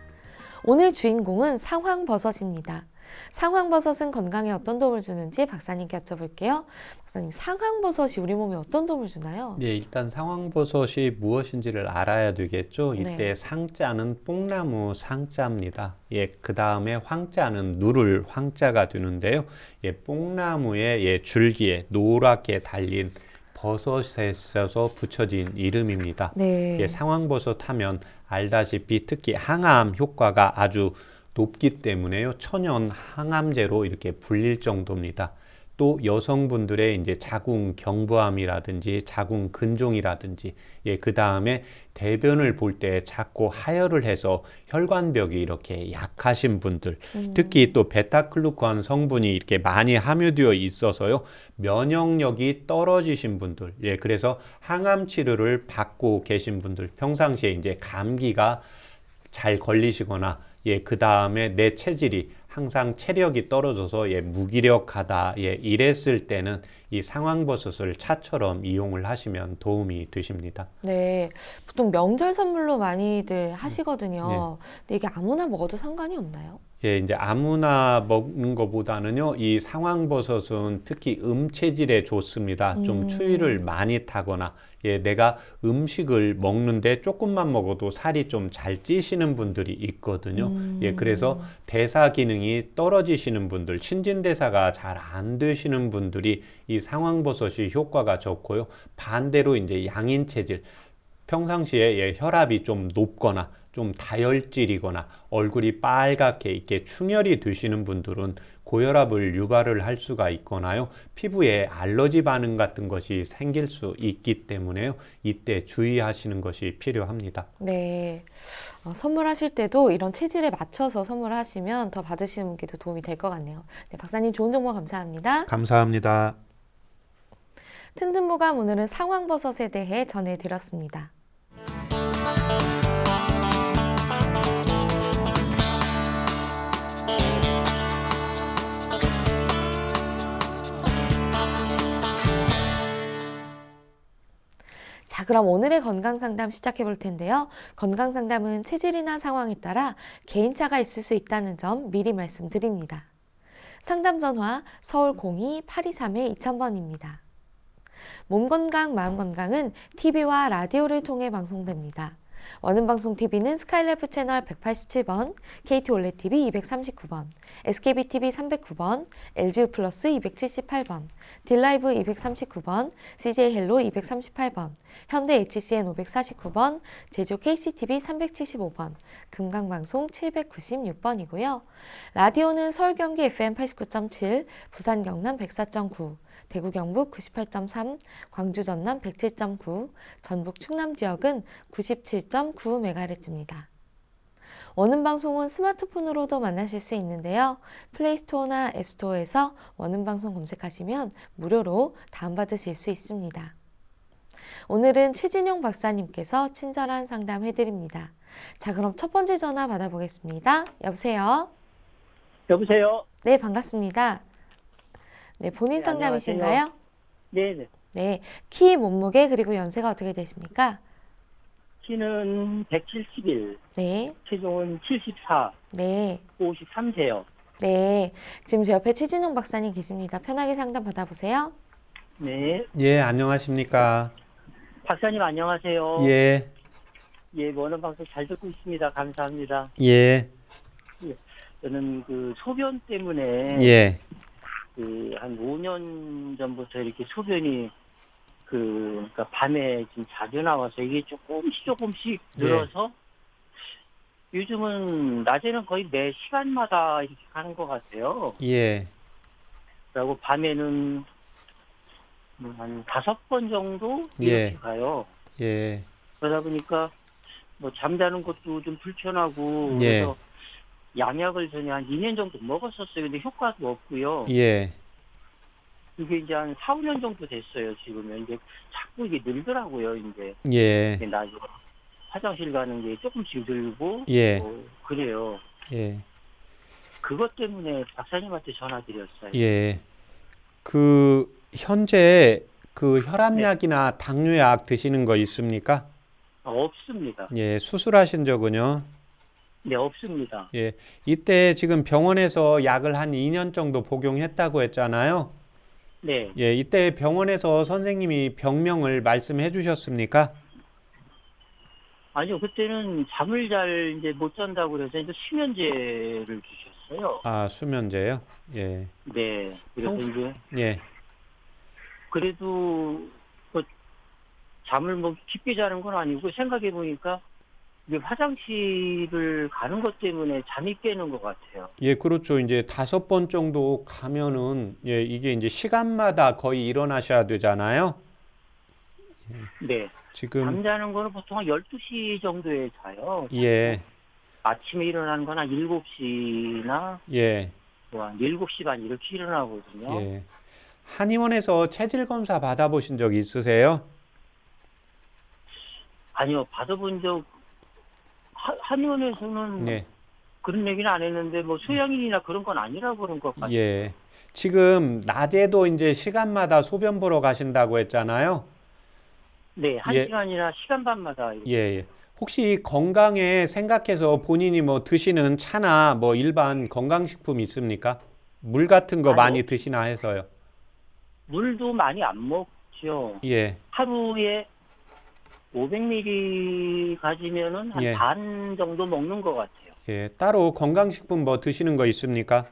오늘 주인공은 상황버섯입니다. 상황버섯은 건강에 어떤 도움을 주는지 박사님께 여쭤볼게요. 박사님, 상황버섯이 우리 몸에 어떤 도움을 주나요? 네, 일단 상황버섯이 무엇인지를 알아야 되겠죠. 이때 네. 상자는 뽕나무 상자입니다. 예, 그 다음에 황자는 누를 황자가 되는데요. 예, 뽕나무의 줄기에 노랗게 달린 버섯에 있어서 붙여진 이름입니다. 네. 예, 상황버섯 하면 알다시피 특히 항암 효과가 아주 높기 때문에요. 천연 항암제로 이렇게 불릴 정도입니다. 또 여성분들의 이제 자궁 경부암이라든지 자궁 근종이라든지 그 다음에 대변을 볼 때 자꾸 하혈을 해서 혈관벽이 이렇게 약하신 분들, 특히 또 베타글루칸 성분이 이렇게 많이 함유되어 있어서요, 면역력이 떨어지신 분들, 그래서 항암 치료를 받고 계신 분들, 평상시에 이제 감기가 잘 걸리시거나 그 다음에 내 체질이 항상 체력이 떨어져서 무기력하다 이랬을 때는 이 상황버섯을 차처럼 이용을 하시면 도움이 되십니다. 네, 보통 명절 선물로 많이들 하시거든요. 네. 근데 이게 아무나 먹어도 상관이 없나요? 이제 아무나 먹는 것보다는요, 이 상황버섯은 특히 음체질에 좋습니다. 좀 추위를 많이 타거나, 내가 음식을 먹는데 조금만 먹어도 살이 좀 잘 찌시는 분들이 있거든요. 그래서 대사 기능이 떨어지시는 분들, 신진대사가 잘 안 되시는 분들이 이 상황버섯이 효과가 좋고요. 반대로 이제 양인체질, 평상시에 혈압이 좀 높거나 좀 다혈질이거나 얼굴이 빨갛게 이렇게 충혈이 되시는 분들은 고혈압을 유발을 할 수가 있거나요, 피부에 알러지 반응 같은 것이 생길 수 있기 때문에요, 이때 주의하시는 것이 필요합니다. 네, 선물하실 때도 이런 체질에 맞춰서 선물하시면 더 받으시는 분께도 도움이 될 것 같네요. 네, 박사님 좋은 정보 감사합니다. 감사합니다. 튼튼보감 오늘은 상황버섯에 대해 전해드렸습니다. 자, 그럼 오늘의 건강상담 시작해 볼 텐데요. 건강상담은 체질이나 상황에 따라 개인차가 있을 수 있다는 점 미리 말씀드립니다. 상담 전화 서울 02-823-2000번입니다. 몸건강, 마음건강은 TV와 라디오를 통해 방송됩니다. 원음방송TV는 스카이라이프 채널 187번, KT 올레TV 239번, SKBTV 309번, LGU 플러스 278번, 딜라이브 239번, CJ 헬로 238번, 현대 HCN 549번, 제주 KCTV 375번, 금강방송 796번이고요. 라디오는 서울 경기 FM 89.7, 부산 경남 104.9, 대구 경북 98.3, 광주 전남 107.9, 전북 충남 지역은 97.9MHz입니다. 원음방송은 스마트폰으로도 만나실 수 있는데요. 플레이스토어나 앱스토어에서 원음방송 검색하시면 무료로 다운받으실 수 있습니다. 오늘은 최진용 박사님께서 친절한 상담 해드립니다. 자, 그럼 첫 번째 전화 받아보겠습니다. 여보세요? 여보세요? 네, 반갑습니다. 네, 본인 네, 상담이신가요? 네네. 네, 키, 몸무게, 그리고 연세가 어떻게 되십니까? 키는 171, 네, 체중은 74, 네, 53세요. 네. 지금 제 옆에 최진용 박사님 계십니다. 편하게 상담 받아보세요. 네. 예, 안녕하십니까? 박사님 안녕하세요. 예, 예, 원어 방송 잘 듣고 있습니다. 감사합니다. 예, 저는 그 소변 때문에 예, 그 한 5년 전부터 이렇게 소변이 그러니까 밤에 좀 자주 나와서 이게 조금씩 예. 늘어서 요즘은 낮에는 거의 매 시간마다 이렇게 가는 것 같아요. 예, 그리고 밤에는 한 5번 정도 이렇게 예. 가요. 예, 그러다 보니까 뭐 잠자는 것도 좀 불편하고 예. 그래서 양약을 전에 한 2년 정도 먹었었어요. 근데 효과도 없고요. 예, 이게 이제 한 4, 5년 정도 됐어요. 지금은 이제 자꾸 이게 늘더라고요. 이제 예, 나중에 화장실 가는 게 조금씩 늘고 예, 그래요. 예, 그것 때문에 박사님한테 전화드렸어요. 예. 현재 그 네. 혈압약이나 당뇨약 드시는 거 있습니까? 없습니다. 예, 수술하신 적은요? 네, 없습니다. 예, 이때 지금 병원에서 약을 한 2년 정도 복용했다고 했잖아요. 네. 예, 이때 병원에서 선생님이 병명을 말씀해 주셨습니까? 아니요, 그때는 잠을 잘 이제 못 잔다고 그래서 이제 수면제를 주셨어요. 아, 수면제요? 예, 네. 그래서 평- 이제 예, 그래도 뭐 잠을 뭐 깊게 자는 건 아니고 생각해 보니까 이게 화장실을 가는 것 때문에 잠이 깨는 것 같아요. 예, 그렇죠. 이제 5번 정도 가면은, 예, 이게 이제 시간마다 거의 일어나셔야 되잖아요. 네. 지금, 잠자는 거는 보통 한 12시 정도에 자요. 예, 아침에 일어나는 건 한 7시나 예, 한 7시 반 이렇게 일어나거든요. 예. 한의원에서 체질 검사 받아보신 적 있으세요? 아니요, 받아본 적, 한의원에서는 네, 그런 얘기는 안 했는데, 뭐, 소양인이나 그런 건 아니라고 그런 것 같아요. 예. 지금 낮에도 이제 시간마다 소변 보러 가신다고 했잖아요. 네, 한 예, 시간이나 시간 반마다 예, 이렇게. 예. 혹시 건강에 생각해서 본인이 뭐 드시는 차나 뭐 일반 건강식품 있습니까? 물 같은 거 아니, 많이 드시나 해서요. 물도 많이 안 먹죠. 예, 하루에 500ml 가지면은 한 예, 반 정도 먹는 것 같아요. 예. 따로 건강식품 뭐 드시는 거 있습니까?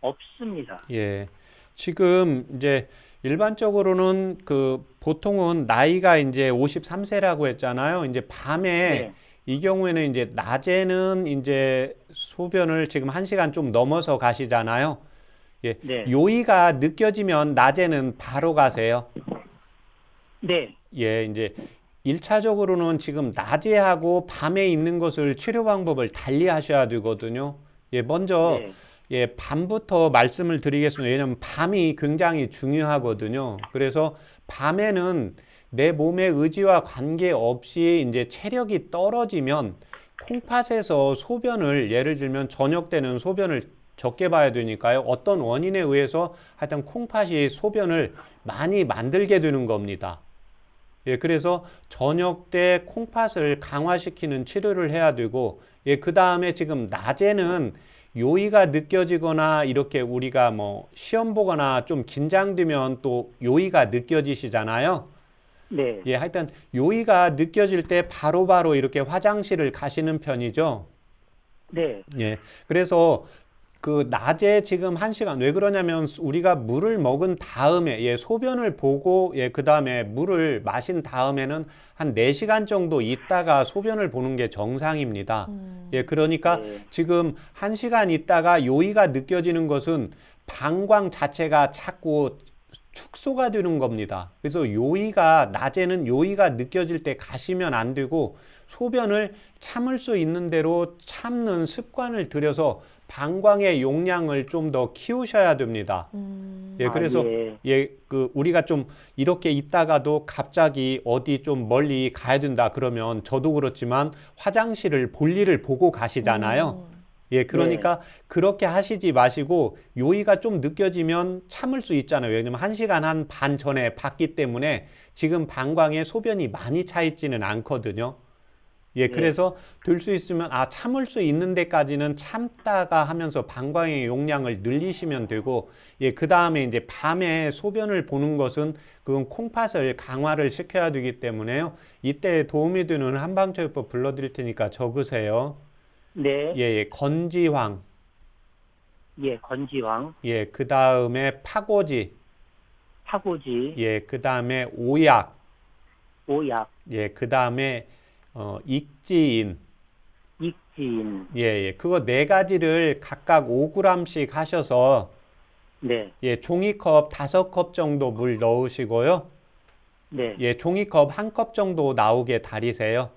없습니다. 예. 지금 이제 일반적으로는 그 보통은 나이가 이제 53세라고 했잖아요. 이제 밤에 네, 이 경우에는 이제 낮에는 이제 소변을 지금 1시간 좀 넘어서 가시잖아요. 예. 네, 요의가 느껴지면 낮에는 바로 가세요. 네, 예, 이제 1차적으로는 지금 낮에 하고 밤에 있는 것을 치료 방법을 달리 하셔야 되거든요. 예, 먼저 네, 예, 밤부터 말씀을 드리겠습니다. 왜냐하면 밤이 굉장히 중요하거든요. 그래서 밤에는 내 몸의 의지와 관계없이 이제 체력이 떨어지면 콩팥에서 소변을 예를 들면 저녁 때는 소변을 적게 봐야 되니까요. 어떤 원인에 의해서 하여튼 콩팥이 소변을 많이 만들게 되는 겁니다. 예, 그래서 저녁 때 콩팥을 강화시키는 치료를 해야 되고, 예, 그 다음에 지금 낮에는 요의가 느껴지거나 이렇게 우리가 뭐 시험 보거나 좀 긴장되면 또 요의가 느껴지시잖아요. 네, 예, 하여튼 요의가 느껴질 때 바로바로 이렇게 화장실을 가시는 편이죠. 네, 예, 그래서 그 낮에 지금 1시간 왜 그러냐면 우리가 물을 먹은 다음에 예, 소변을 보고 예, 그다음에 물을 마신 다음에는 한 4시간 정도 있다가 소변을 보는 게 정상입니다. 예, 그러니까 네, 지금 1시간 있다가 요의가 느껴지는 것은 방광 자체가 자꾸 축소가 되는 겁니다. 그래서 요의가 낮에는 요의가 느껴질 때 가시면 안 되고 소변을 참을 수 있는 대로 참는 습관을 들여서 방광의 용량을 좀 더 키우셔야 됩니다. 예, 그래서 예, 예, 그 우리가 좀 이렇게 있다가도 갑자기 어디 좀 멀리 가야 된다 그러면 저도 그렇지만 화장실을 볼일을 보고 가시잖아요. 예, 네, 그러니까 그렇게 하시지 마시고 요의가 좀 느껴지면 참을 수 있잖아요. 왜냐면 1시간 한 반 전에 봤기 때문에 지금 방광에 소변이 많이 차 있지는 않거든요. 예, 그래서 들 수 있으면 참을 수 있는 데까지는 참다가 하면서 방광의 용량을 늘리시면 되고, 예, 그 다음에 이제 밤에 소변을 보는 것은 그건 콩팥을 강화를 시켜야 되기 때문에요. 이때 도움이 되는 한방처리법 불러드릴 테니까 적으세요. 네. 예, 예, 건지황, 예, 건지황, 예, 그 다음에 파고지, 파고지, 예, 그 다음에 오약, 오약, 예, 그 다음에 익지인, 익진. 예, 예, 그거 네 가지를 각각 5g씩 하셔서 네. 예, 종이컵 5컵 정도 물 넣으시고요. 네. 예, 종이컵 1컵 정도 나오게 달이세요.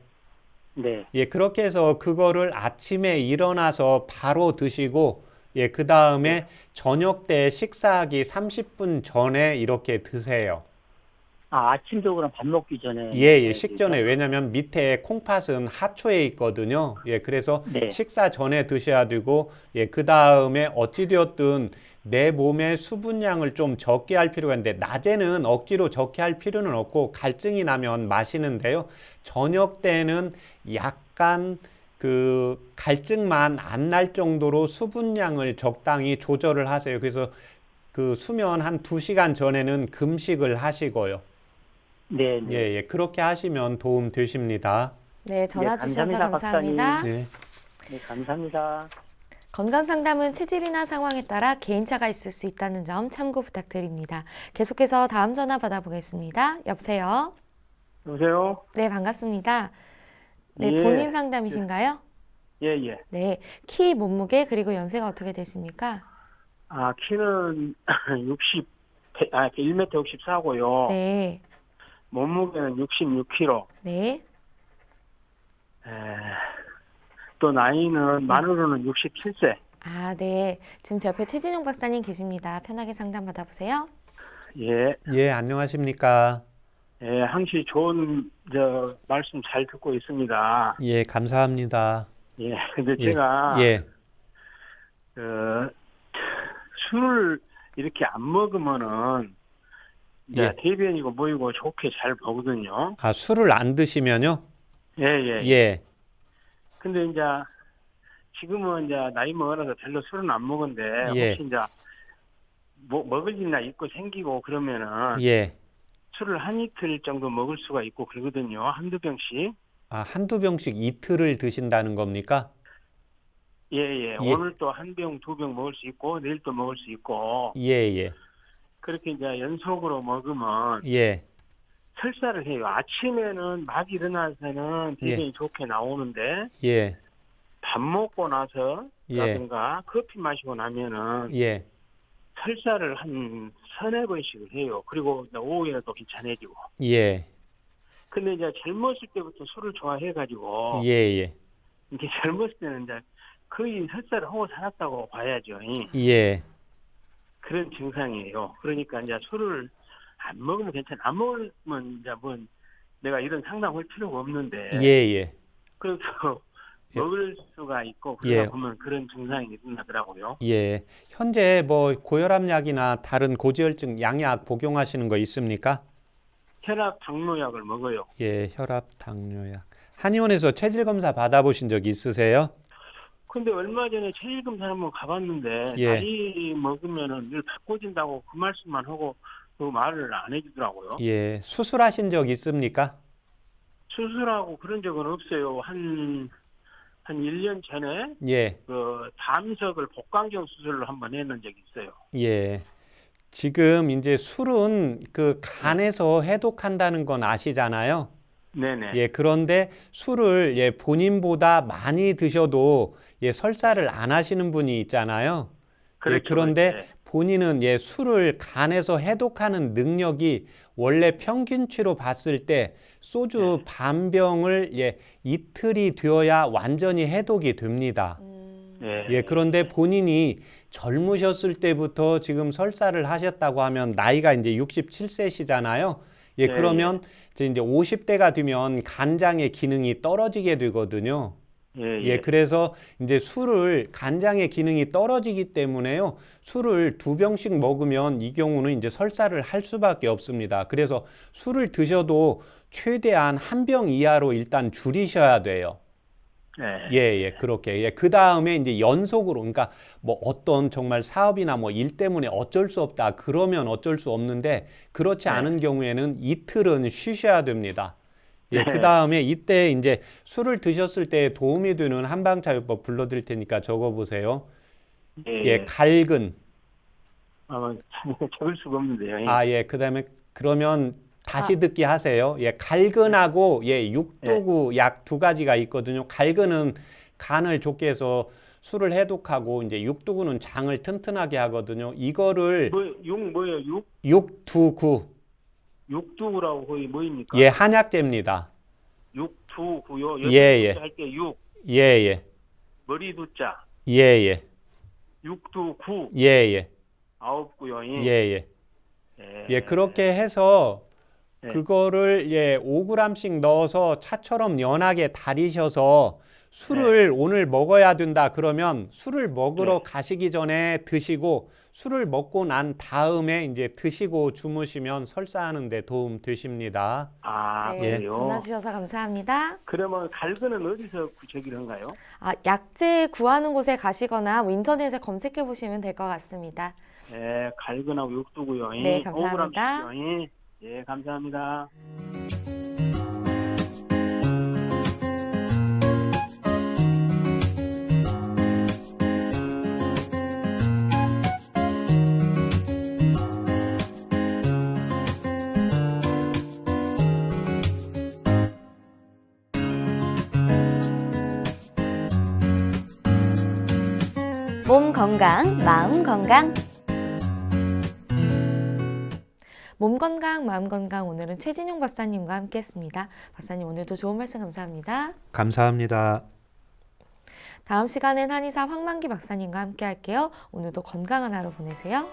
네. 예, 그렇게 해서 그거를 아침에 일어나서 바로 드시고, 예, 그 다음에 저녁 때 식사하기 30분 전에 이렇게 드세요. 아침도 그럼 밥 먹기 전에. 예, 예, 먹어야 식전에. 되죠? 왜냐면 밑에 콩팥은 하초에 있거든요. 예, 그래서 네. 식사 전에 드셔야 되고, 예, 그 다음에 어찌되었든 내 몸의 수분량을 좀 적게 할 필요가 있는데, 낮에는 억지로 적게 할 필요는 없고, 갈증이 나면 마시는데요. 저녁 때는 약간 그 갈증만 안 날 정도로 수분량을 적당히 조절을 하세요. 그래서 그 수면 한 2시간 전에는 금식을 하시고요. 네. 예, 네. 예. 그렇게 하시면 도움 되십니다. 네, 전화 네, 주셔서 감사합니다, 감사합니다. 네. 네, 감사합니다. 건강상담은 체질이나 상황에 따라 개인차가 있을 수 있다는 점 참고 부탁드립니다. 계속해서 다음 전화 받아보겠습니다. 여보세요? 여보세요? 네, 반갑습니다. 네, 예. 본인 상담이신가요? 예, 예. 네, 키, 몸무게, 그리고 연세가 어떻게 되십니까? 키는 1m 64고요. 네, 몸무게는 66kg. 네, 또 나이는 만으로는 67세. 네. 지금 제 옆에 최진용 박사님 계십니다. 편하게 상담 받아보세요. 예. 예, 안녕하십니까? 예, 항시 좋은 말씀 잘 듣고 있습니다. 예, 감사합니다. 예. 근데 예, 제가 예, 술을 이렇게 안 먹으면은 이제 예. 대변이고 뭐이고 좋게 잘 보거든요. 술을 안 드시면요? 예, 예. 예, 근데 이제 지금은 이제 나이 먹어서 별로 술은 안 먹은데 예. 혹시 이제 먹을 일이나 있고 생기고 그러면은 예. 술을 한 이틀 정도 먹을 수가 있고 그러거든요. 한두 병씩. 한두 병씩 이틀을 드신다는 겁니까? 예, 예. 예. 오늘 또 한 병, 두 병 먹을 수 있고 내일 또 먹을 수 있고 예, 예, 그렇게 이제 연속으로 먹으면 예, 설사를 해요. 아침에는 막 일어나서는 대변이 좋게 나오는데 예, 밥 먹고 나서 예. 라든가 커피 마시고 나면은 예, 설사를 한 서너 번씩을 해요. 그리고 이제 오후에는 또 괜찮아지고. 예, 근데 이제 젊었을 때부터 술을 좋아해가지고 예, 예, 이게 젊었을 때는 이제 거의 설사를 하고 살았다고 봐야죠. 예, 그런 증상이에요. 그러니까 이제 술을 안 먹으면 괜찮아. 안 먹으면 이제 뭐 내가 이런 상담할 필요가 없는데 예, 예. 그래도 예. 먹을 수가 있고 그러다 예. 보면 그런 증상이 일어나더라고요. 예. 현재 뭐 고혈압약이나 다른 고지혈증 양약 복용하시는 거 있습니까? 혈압, 당뇨약을 먹어요. 예, 혈압, 당뇨약. 한의원에서 체질 검사 받아보신 적 있으세요? 근데 얼마 전에 체질검사 한번 가봤는데 예. 나이 먹으면은 늘 바꿔진다고 그 말씀만 하고 그 말을 안 해주더라고요. 예, 수술하신 적 있습니까? 수술하고 그런 적은 없어요. 한 1년 전에 예, 그 담석을 복강경 수술을 한번 했는 적이 있어요. 예. 지금 이제 술은 그 간에서 해독한다는 건 아시잖아요. 네네. 예, 그런데 술을 본인보다 많이 드셔도 설사를 안 하시는 분이 있잖아요. 그렇죠, 그런데 그렇죠. 본인은 술을 간에서 해독하는 능력이 원래 평균치로 봤을 때 소주 반 병을 이틀이 되어야 완전히 해독이 됩니다. 네. 그런데 본인이 젊으셨을 때부터 지금 설사를 하셨다고 하면 나이가 이제 67세시잖아요. 네. 그러면 이제 50대가 되면 간장의 기능이 떨어지게 되거든요. 예, 예, 그래서 이제 술을 간장의 기능이 떨어지기 때문에요. 술을 2병씩 먹으면 이 경우는 이제 설사를 할 수밖에 없습니다. 그래서 술을 드셔도 최대한 1병 이하로 일단 줄이셔야 돼요. 예. 예, 그렇게. 예, 그 다음에 이제 연속으로, 그러니까 뭐 어떤 정말 사업이나 뭐 일 때문에 어쩔 수 없다. 그러면 어쩔 수 없는데, 그렇지 않은 경우에는 이틀은 쉬셔야 됩니다. 예, 그 다음에 이때 이제 술을 드셨을 때 도움이 되는 한방차요법 불러드릴 테니까 적어보세요. 예, 갈근. 적을 수가 없는데요. 예. 아, 예, 그 다음에 그러면 다시 듣기 하세요. 예, 갈근하고 예, 육두구 약 2가지가 있거든요. 갈근은 간을 좋게 해서 술을 해독하고 이제 육두구는 장을 튼튼하게 하거든요. 이거를 뭐예요? 육두구. 육두구라고 거의 뭐입니까? 예, 한약재입니다. 육두구요. 예. 할게 육. 예. 머리두자. 예. 육두구. 예. 9구요. 예. 예, 그렇게 해서 그거를 예, 5g씩 넣어서 차처럼 연하게 달이셔서 술을 오늘 먹어야 된다 그러면 술을 먹으러 가시기 전에 드시고 술을 먹고 난 다음에 이제 드시고 주무시면 설사하는 데 도움 되십니다. 아, 네, 그래요? 전화 주셔서 감사합니다. 그러면 갈근은 어디서 구체기를 한가요? 아, 약재 구하는 곳에 가시거나 뭐 인터넷에 검색해 보시면 될 것 같습니다. 네, 갈근하고 육두구요. 네, 감사합니다. 5g씩요. 예, 감사합니다. 몸 건강, 마음 건강. 몸 건강, 마음 건강 오늘은 최진용 박사님과 함께했습니다. 박사님 오늘도 좋은 말씀 감사합니다. 감사합니다. 다음 시간엔 한의사 황만기 박사님과 함께할게요. 오늘도 건강한 하루 보내세요.